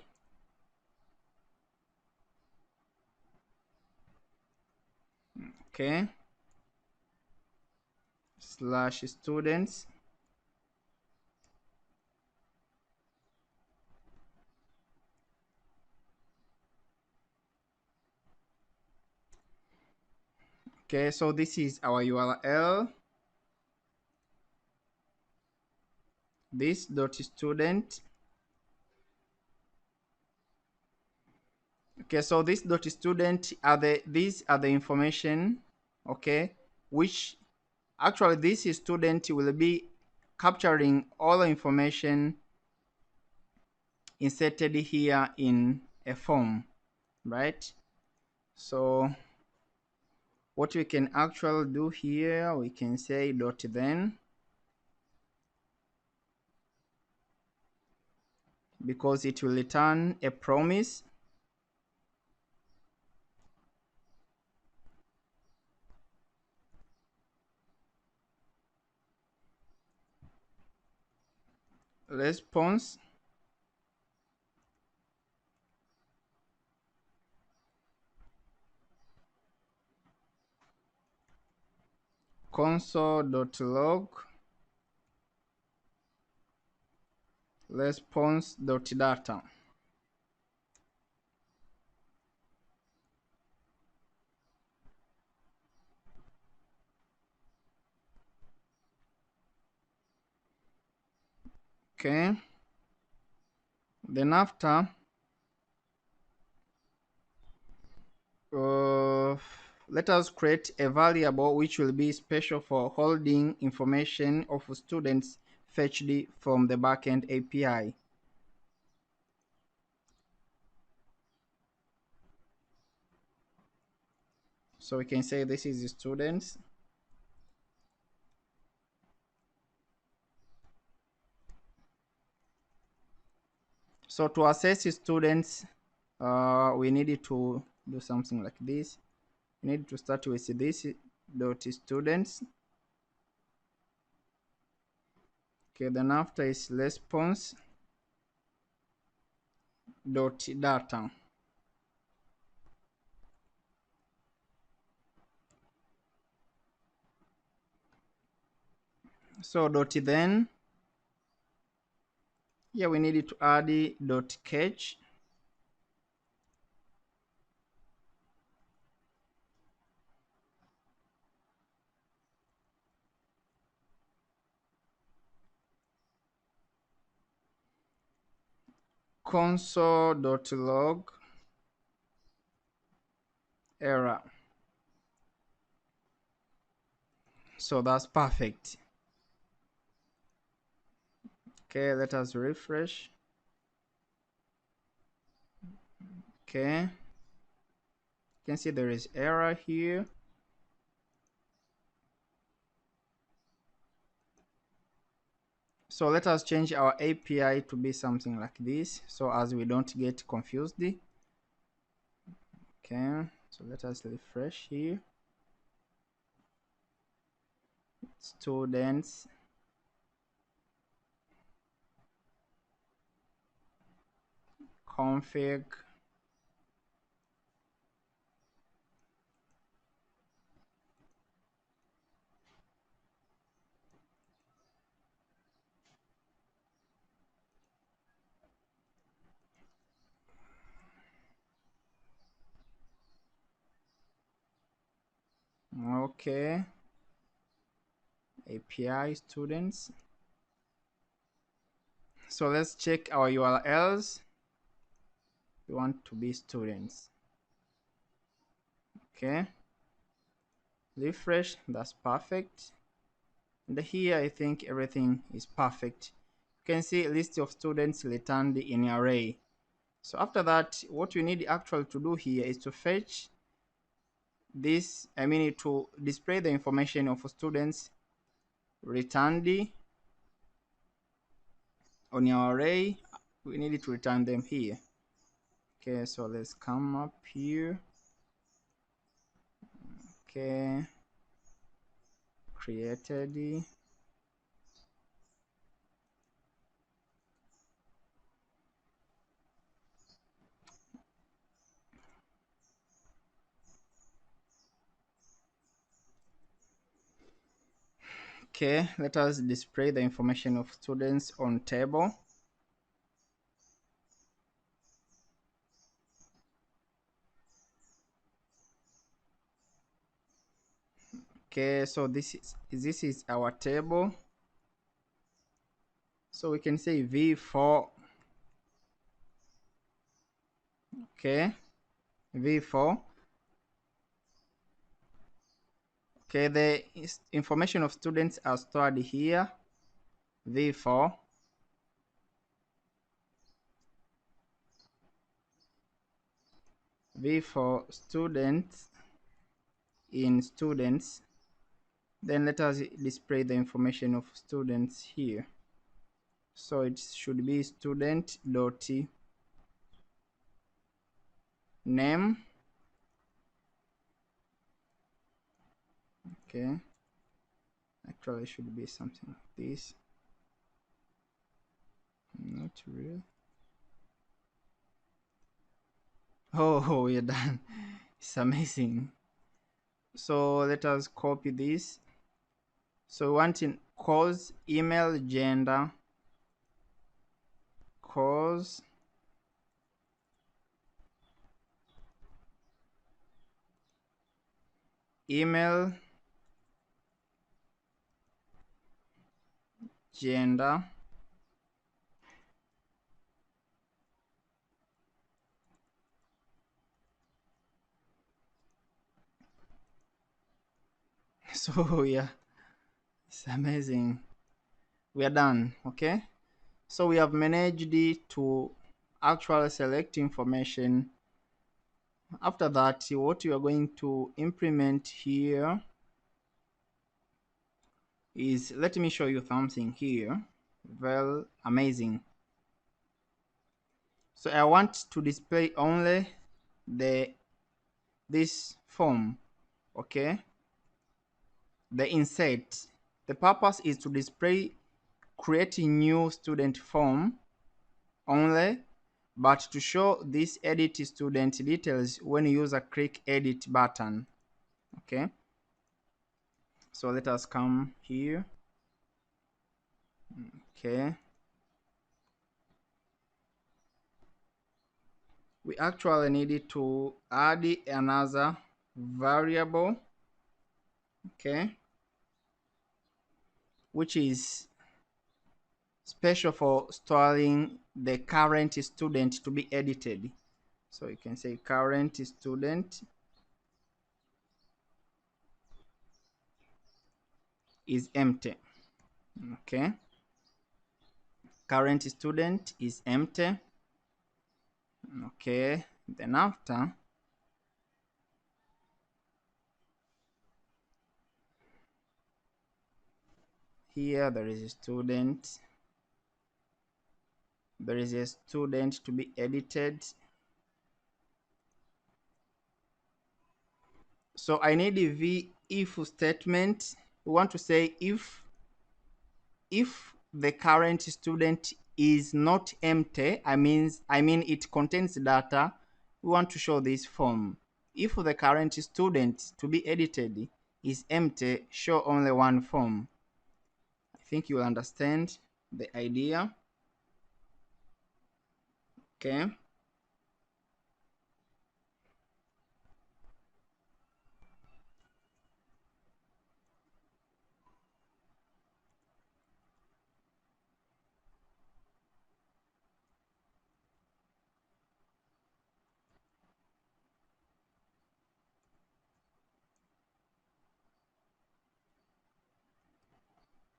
okay, slash students. Okay, so this is our URL. This dot student. Okay, so this dot student are these are the information, okay, which actually this student will be capturing all the information inserted here in a form, right? So what we can actually do here, we can say dot then, because it will return a promise. Response. console.log response.data. Okay, then after uh, let us create a variable which will be special for holding information of students fetched from the backend API. So we can say this is the students. So to access students, we need to do something like this. We need to start with this dot students. Okay, then after is response dot data. So dot then here we need to add dot catch. Console.log error. So that's perfect. Okay, let us refresh. Okay, you can see there is error here. So let us change our API to be something like this, so as we don't get confused. Okay, so let us refresh here. Students. Config. Okay, API students. So let's check our URLs. We want to be students. Okay, refresh. That's perfect. And here I think everything is perfect. You can see a list of students returned in array. So after that, what we need actually to do here is to fetch this, to display the information of students returned on your array. We need to return them here. Okay, so let's come up here. Okay, created. Okay, let us display the information of students on table. Okay, so this is our table. So we can say v4. Okay, v4. Okay, the information of students are stored here. v4. v4 students in students. Then let us display the information of students here. So it should be student dot name. Okay, actually it should be something like this. Not real. Oh, we're done. It's amazing. So let us copy this. So we want in course, email, gender, course, email, gender, so yeah, it's amazing. We are done. Okay, so we have managed it to actually select information. After that, what you are going to implement here is, let me show you something here. Well, amazing. So I want to display only the this form. Okay, the insert. The purpose is to display creating new student form only, but to show this edit student details when user click edit button. Okay, so let us come here. Okay, we actually needed to add another variable. Okay, which is special for storing the current student to be edited. So you can say current student is empty. Okay, current student is empty. Okay, then after, here there is a student, there is a student to be edited. So I need a v if statement. We want to say if the current student is not empty, I mean it contains data, we want to show this form. If the current student to be edited is empty, show only one form. I think you will understand the idea. Okay,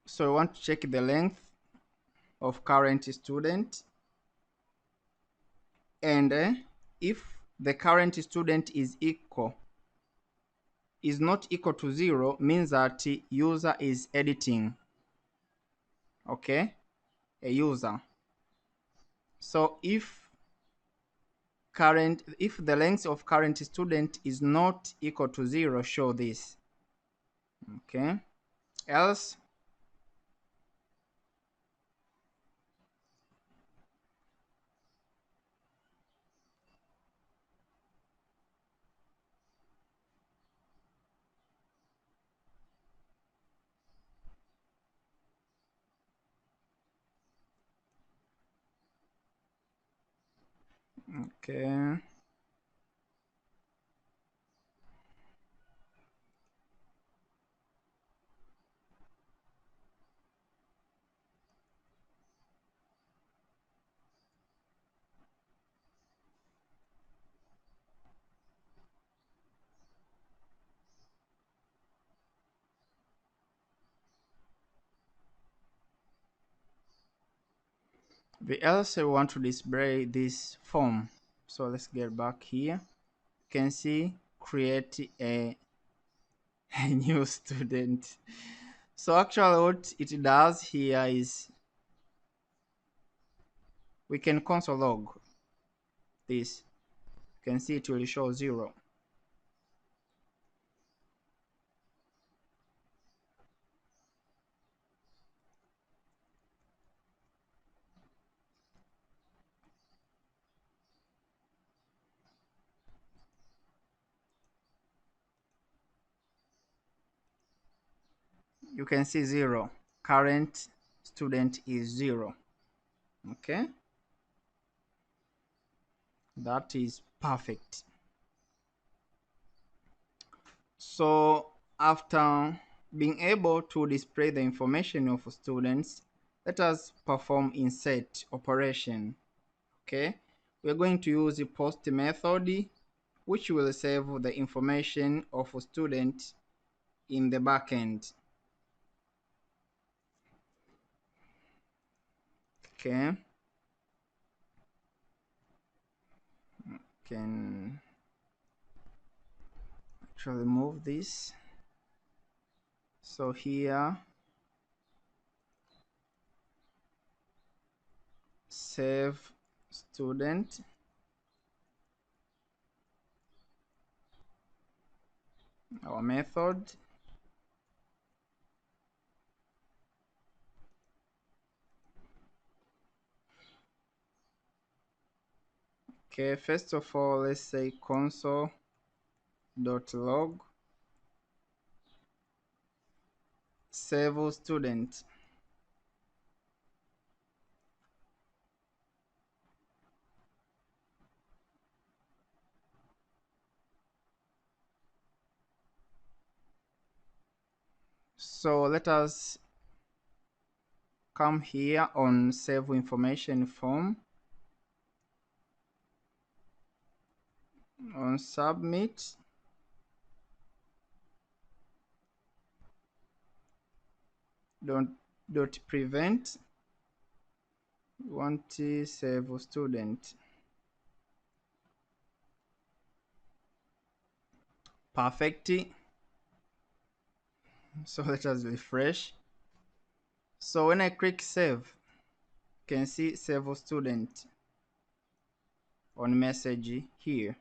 so we want to check the length of current student, and if the current student is not equal to 0, means that user is editing. Okay, a user. So if the length of current student is not equal to 0, show this. Okay, else, okay, we also want to display this form. So let's get back here. You can see create a new student. So actually what it does here is we can console log this. You can see it will show 0. you can see 0. Current student is 0. Okay, that is perfect. So after being able to display the information of students, let us perform insert operation. Okay, we're going to use the post method, which will save the information of a student in the backend. Okay, can actually move this. So here, save student. Our method. Okay, first of all, let's say console.log save student. So let us come here on save information form, on submit, don't dot prevent, want to save student. Perfect. So let us refresh. So when I click save, you can see save student on message here,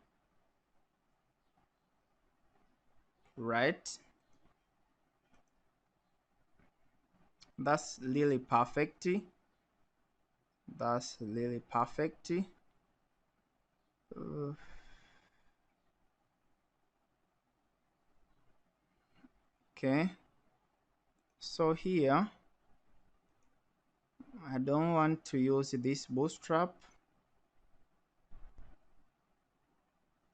right? That's really perfect. That's really perfect. Uh, okay, so here I don't want to use this bootstrap.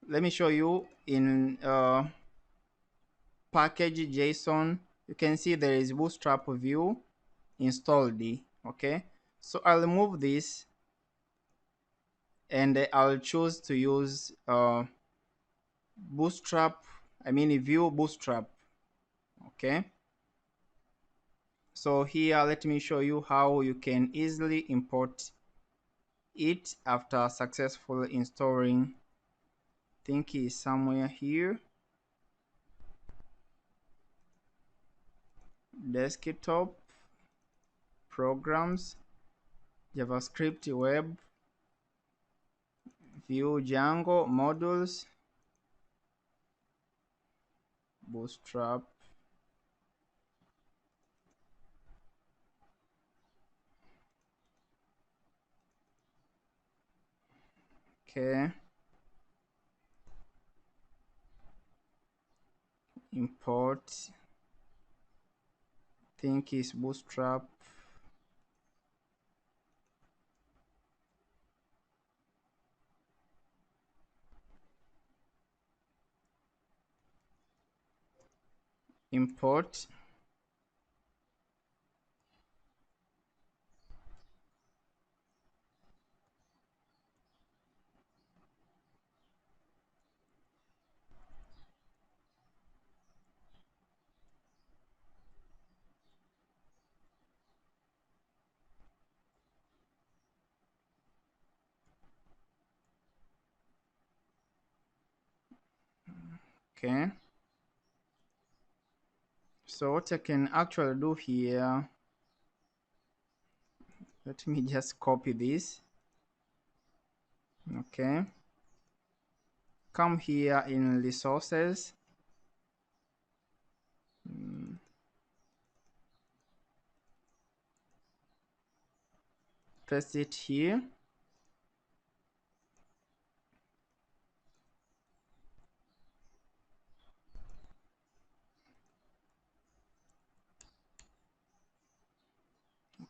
Let me show you in package JSON. You can see there is bootstrap view installed. Okay, so I'll remove this and I'll choose to use bootstrap, view bootstrap. Okay, so here let me show you how you can easily import it after successfully installing. I think it's somewhere here, desktop, programs, JavaScript, web, view, Django, modules, bootstrap. Okay, import, think is bootstrap. Import. Okay, so what I can actually do here, let me just copy this. Okay, come here in resources, paste it here.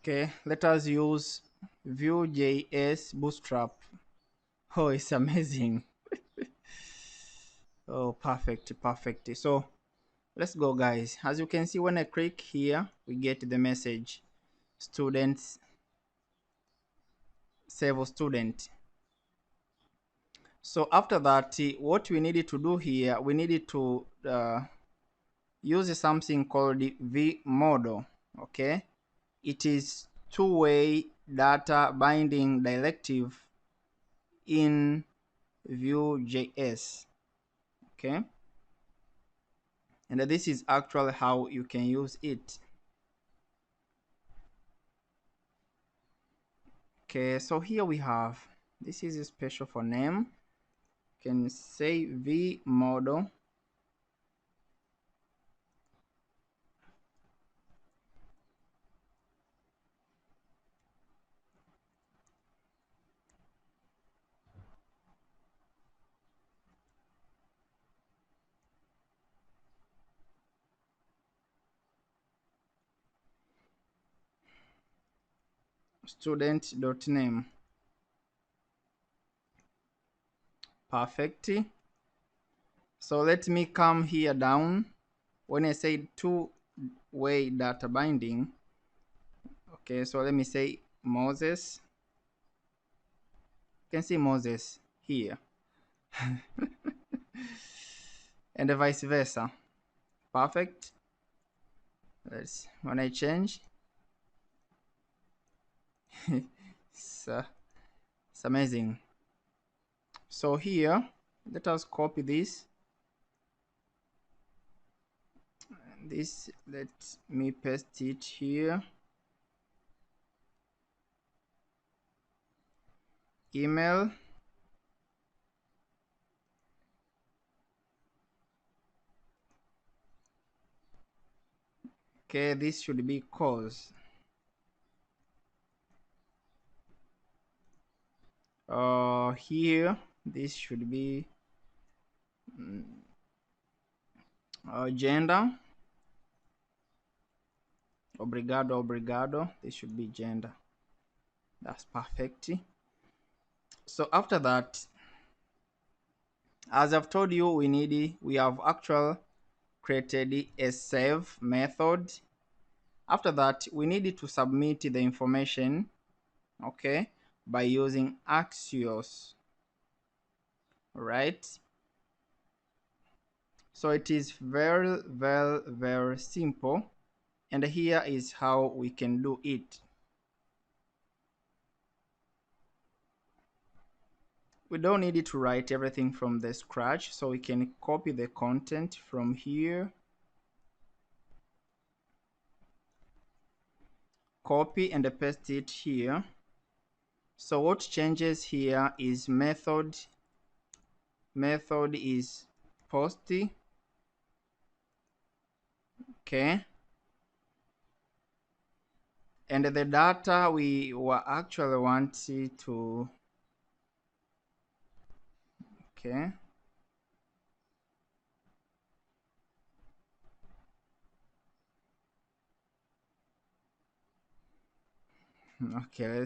Okay, let us use Vue.js Bootstrap. Oh, it's amazing. Oh, perfect, perfect. So let's go, guys. As you can see, when I click here, we get the message: students, save student. So after that, what we needed to do here, we needed to use something called the V model. Okay, it is two-way data binding directive in Vue.js. Okay, and this is actually how you can use it. Okay, so here we have, this is special for name. You can say V model. Student.name. Perfect. So let me come here down. When I say two-way data binding, okay, so let me say Moses. You can see Moses here, and vice versa. Perfect. Let's, when I change, it's, it's amazing. So here, let us copy this. This, let me paste it here. Email. Okay, this should be cause. Here, this should be gender. Obrigado, obrigado. This should be gender. That's perfect. So after that, as I've told you, we have actual created a save method. After that, we need to submit the information, okay, by using Axios, right? So it is very, very, very simple. And here is how we can do it. We don't need to write everything from the scratch, so we can copy the content from here, copy and paste it here. So what changes here is method is post, okay, and the data we were actually wanting to, okay, okay,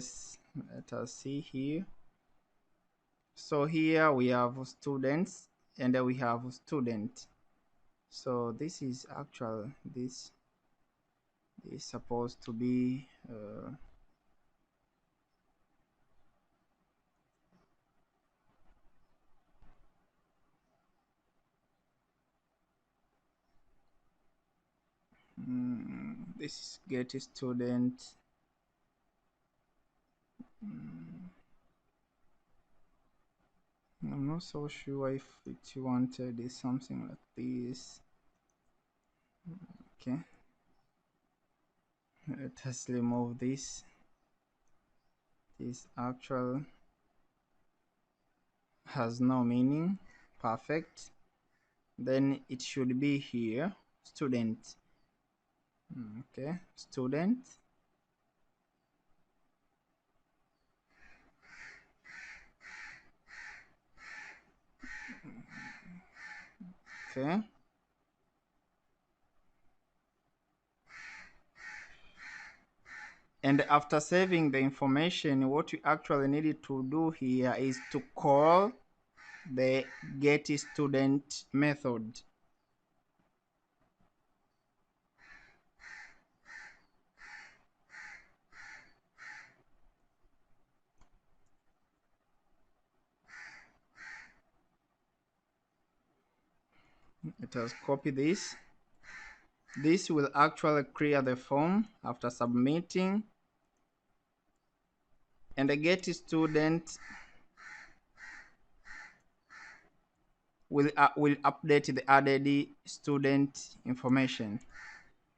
let us see here. So here we have students and we have student. So this is actual, this is supposed to be this is get student. I'm not so sure if it wanted is something like this. Okay, let us remove this. This actual has no meaning. Perfect. Then it should be here, student. Okay, student. Okay, And after saving the information, what you actually needed to do here is to call the getStudent method. Let us copy this. This will actually clear the form after submitting, and the getStudent will update the added student information.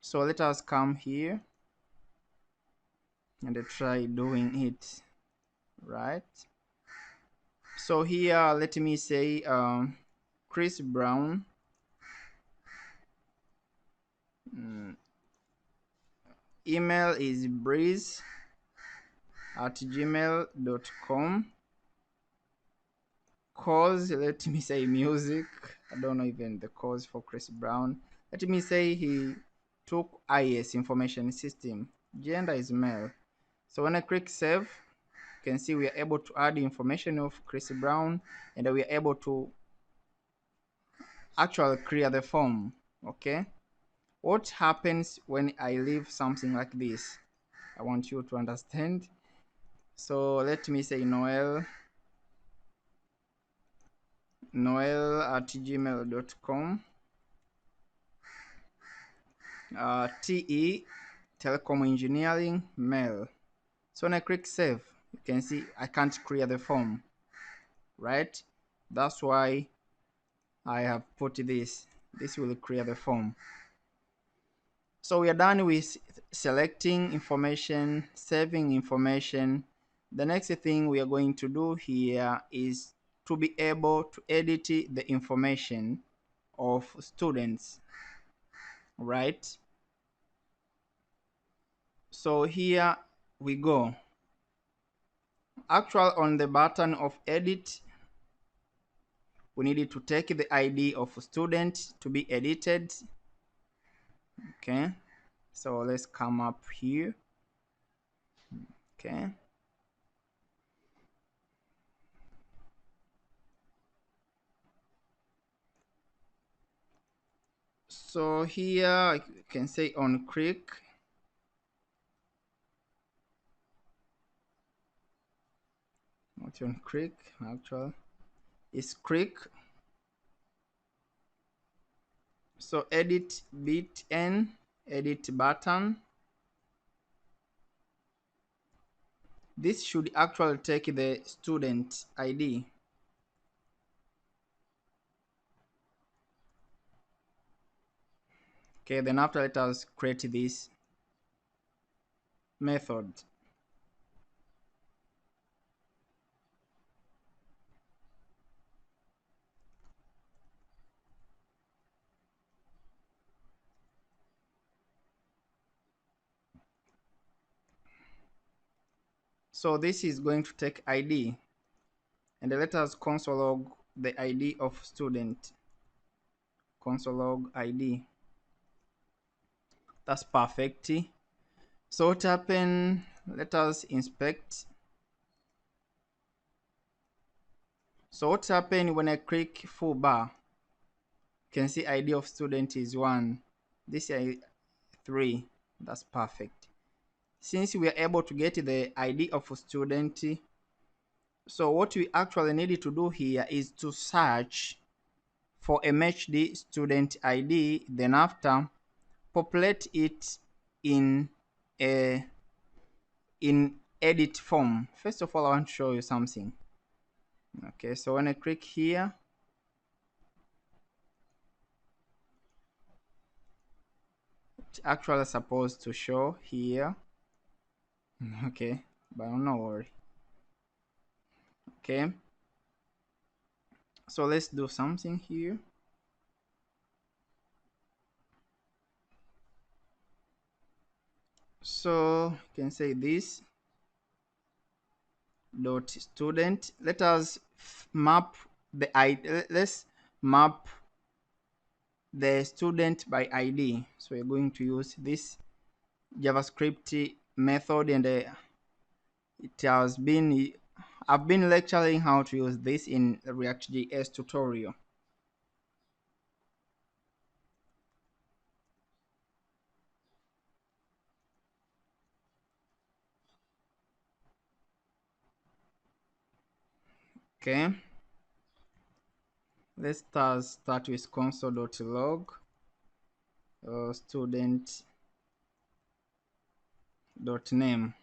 So let us come here and try doing it. Right. So here, let me say Chris Brown. Email is breeze@gmail.com. Cause, let me say music. I don't know even the cause for Chris Brown. Let me say he took IS information system. Gender is male. So when I click save, you can see we are able to add information of Chris Brown, and we are able to actually clear the form. Okay. What happens when I leave something like this? I want you to understand. So let me say noel@gmail.com. TE, telecom engineering, mail. So when I click save, you can see I can't clear the form, right? That's why I have put this. This will clear the form. So we are done with selecting information, saving information. The next thing we are going to do here is to be able to edit the information of students, right? So here we go. Actually, on the button of edit, we needed to take the ID of student to be edited. Okay, so let's come up here. Okay, so here you can say on click. Not on click, actually it's click. So edit bit n, edit button. This should actually take the student ID. Okay, then after let us create this method. So this is going to take ID, and let us console log the ID of student. Console log ID. That's perfect. So what happened? Let us inspect. So what happened when I click full bar? You can see ID of student is 1. This is 3. That's perfect. Since we are able to get the ID of a student, so what we actually need to do here is to search for a matched student ID, then after populate it in a edit form. First of all, I want to show you something. Okay, so when I click here, it's actually supposed to show here. Okay, but no worry. Okay, so let's do something here. So you can say this dot student. Let us map the ID. Let's map the student by ID. So we're going to use this JavaScript method, and it has been I've been lecturing how to use this in React.js tutorial. Okay, let's start with console.log student.name.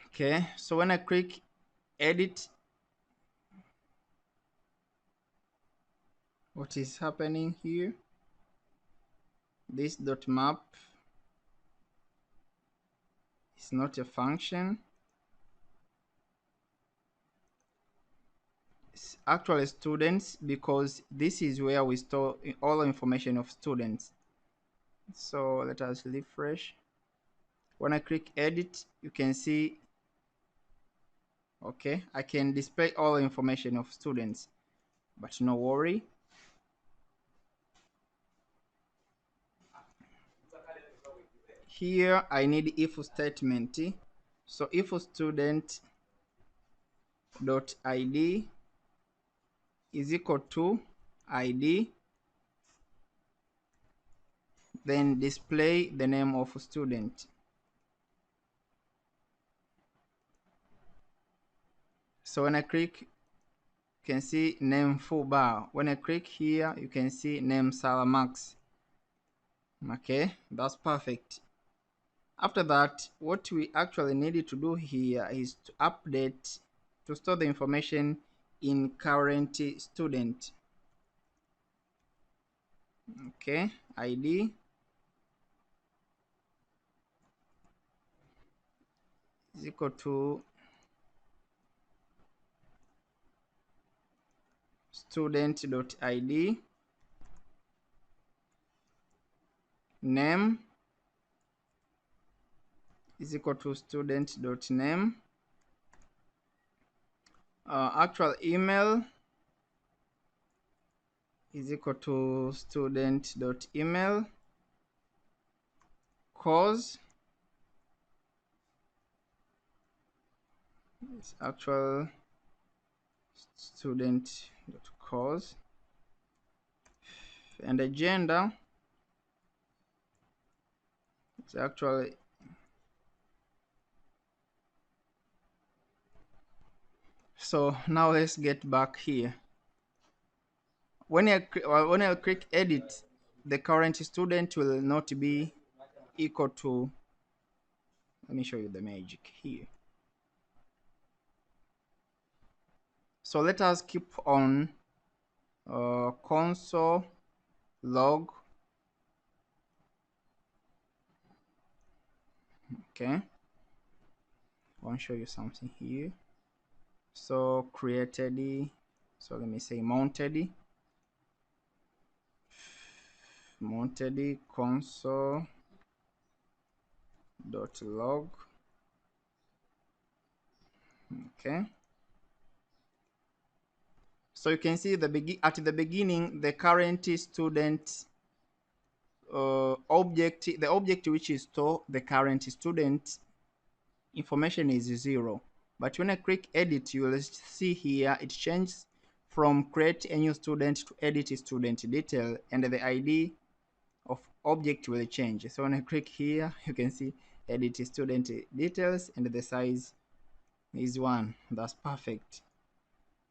Okay, so when I click edit, what is happening here? This dot map is not a function. It's actually students, because this is where we store all the information of students. So let us refresh. When I click edit, you can see, okay, I can display all the information of students, but no worry. Here I need if statement. So if student dot id is equal to id, then display the name of student. So when I click, you can see name full bar. When I click here, you can see name Salamax. Okay, that's perfect. After that, what we actually needed to do here is to update, to store the information in current student. Okay, id is equal to student.id, name is equal to student.name, actual email is equal to student.email, course is actual student.course, and the gender is actually, so now let's get back here. When I click edit, the current student will not be equal to, let me show you the magic here. So let us keep on console log. Okay, I want to show you something here. So created, so let me say mounted console dot log. Okay, so you can see at the beginning, the current student object, the object which is store the current student information is 0. But when I click edit, you will see here it changes from create a new student to edit student detail, and the ID of object will change. So when I click here, you can see edit student details, and the size is 1. That's perfect.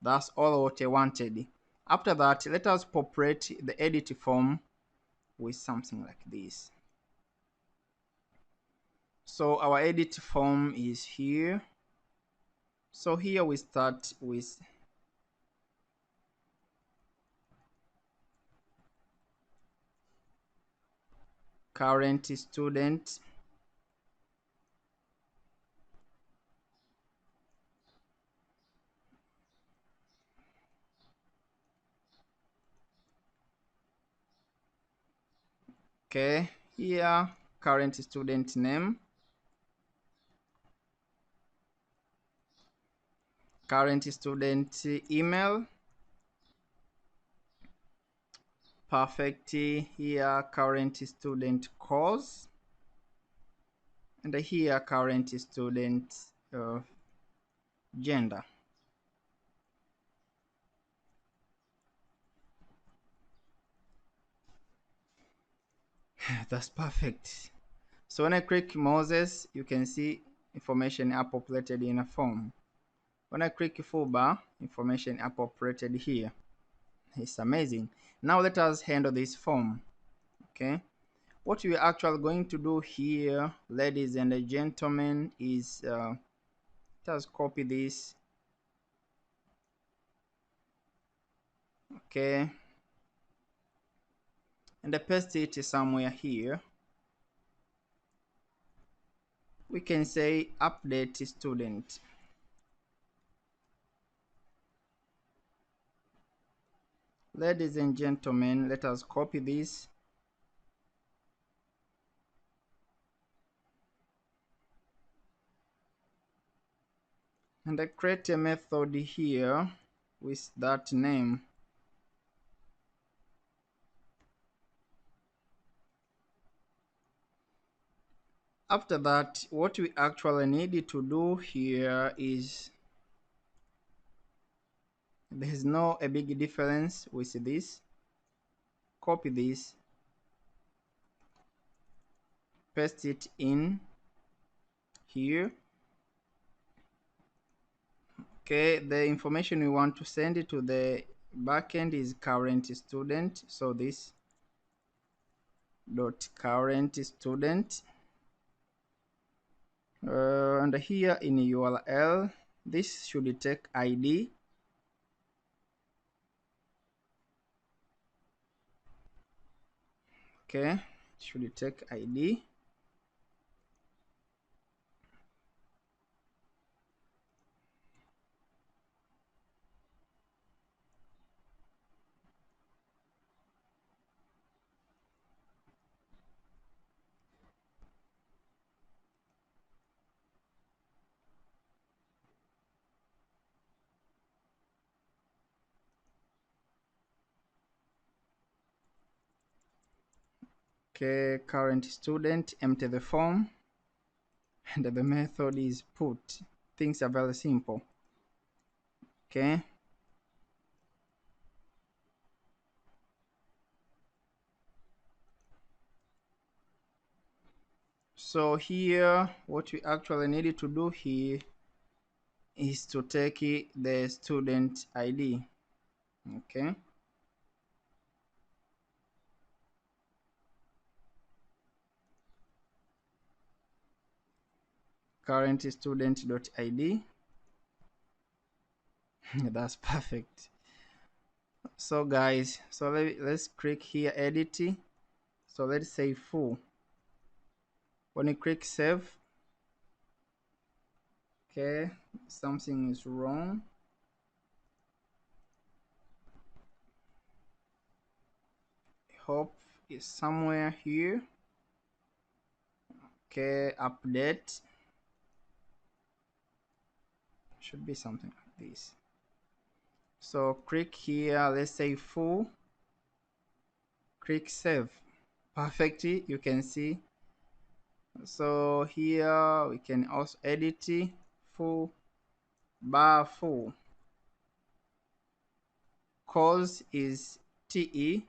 That's all what I wanted. After that, let us populate the edit form with something like this. So our edit form is here. So here we start with current student, okay, here current student name, current student email, perfect, here current student course, and here current student gender. That's perfect. So when I click Moses, you can see information are populated in a form. When I click full bar, information are populated here. It's amazing. Now let us handle this form. Okay. What we're actually going to do here, ladies and gentlemen, is let us copy this. Okay. And I paste it somewhere here. We can say update student. Ladies and gentlemen, let us copy this. And I create a method here with that name. After that, what we actually need to do here is there's no a big difference with this. Copy this, paste it in here. Okay, the information we want to send it to the backend is current student. So this dot current student, and here in URL, this should take ID. Okay, should take ID. Okay, current student, empty the form, and the method is put. Things are very simple. Okay, so here what we actually needed to do here is to take the student ID. Okay, current student.id. That's perfect. So guys, so let's click here edit. So let's say full. When you click save, okay, something is wrong. Hope is somewhere here. Okay, update should be something like this. So click here, let's say full, click save. Perfect, you can see. So here we can also edit full bar full. Cause is TE,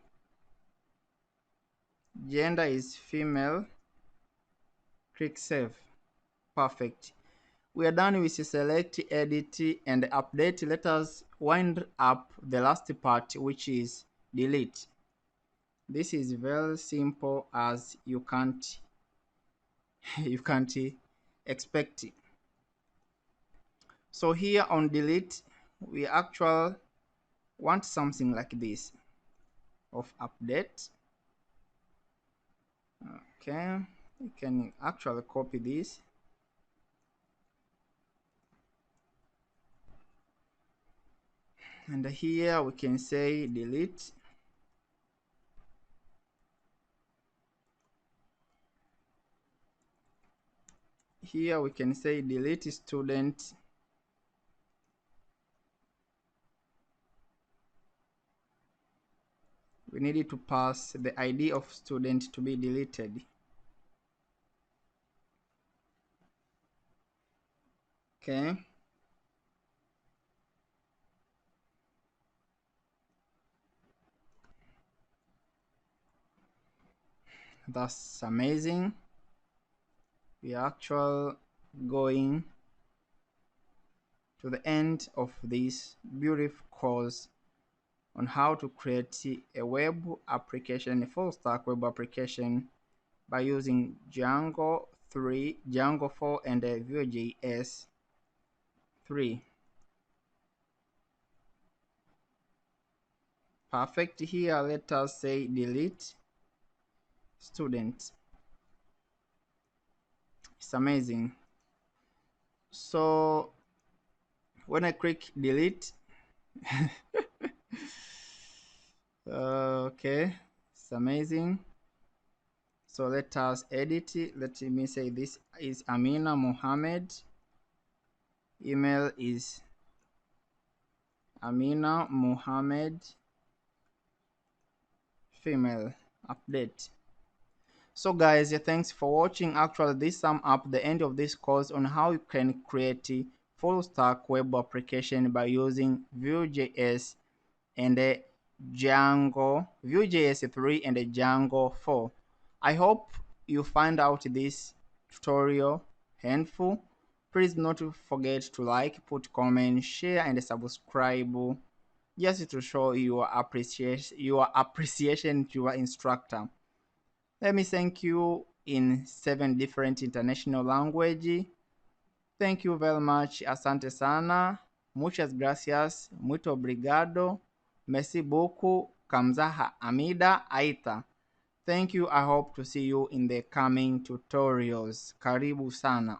gender is female. Click save. Perfect. We are done with select, edit, and update. Let us wind up the last part, which is delete. This is very simple as you can't you can't expect it. So here on delete, we actually want something like this of update. Okay, you can actually copy this. And here we can say delete. Here we can say delete student. We needed to pass the ID of student to be deleted. Okay, that's amazing. We are actually going to the end of this beautiful course on how to create a web application, a full stack web application by using Django 3, Django 4, and Vue.js 3. Perfect. Here, let us say delete student. It's amazing. So when I click delete, okay, it's amazing. So let us edit it. Let me say this is Amina Mohammed. Email is Amina Mohammed female update. So guys, thanks for watching. Actually, this sum up the end of this course on how you can create a full stack web application by using Vue.js and Django, Vue.js 3 and Django 4. I hope you find out this tutorial helpful. Please not forget to like, put comment, share and subscribe just to show your appreciation to your instructor. Let me thank you in 7 different international language. Thank you very much. Asante sana. Muchas gracias. Muito obrigado. Merci beaucoup. Kamzaha Amida Aita. Thank you. I hope to see you in the coming tutorials. Karibu sana.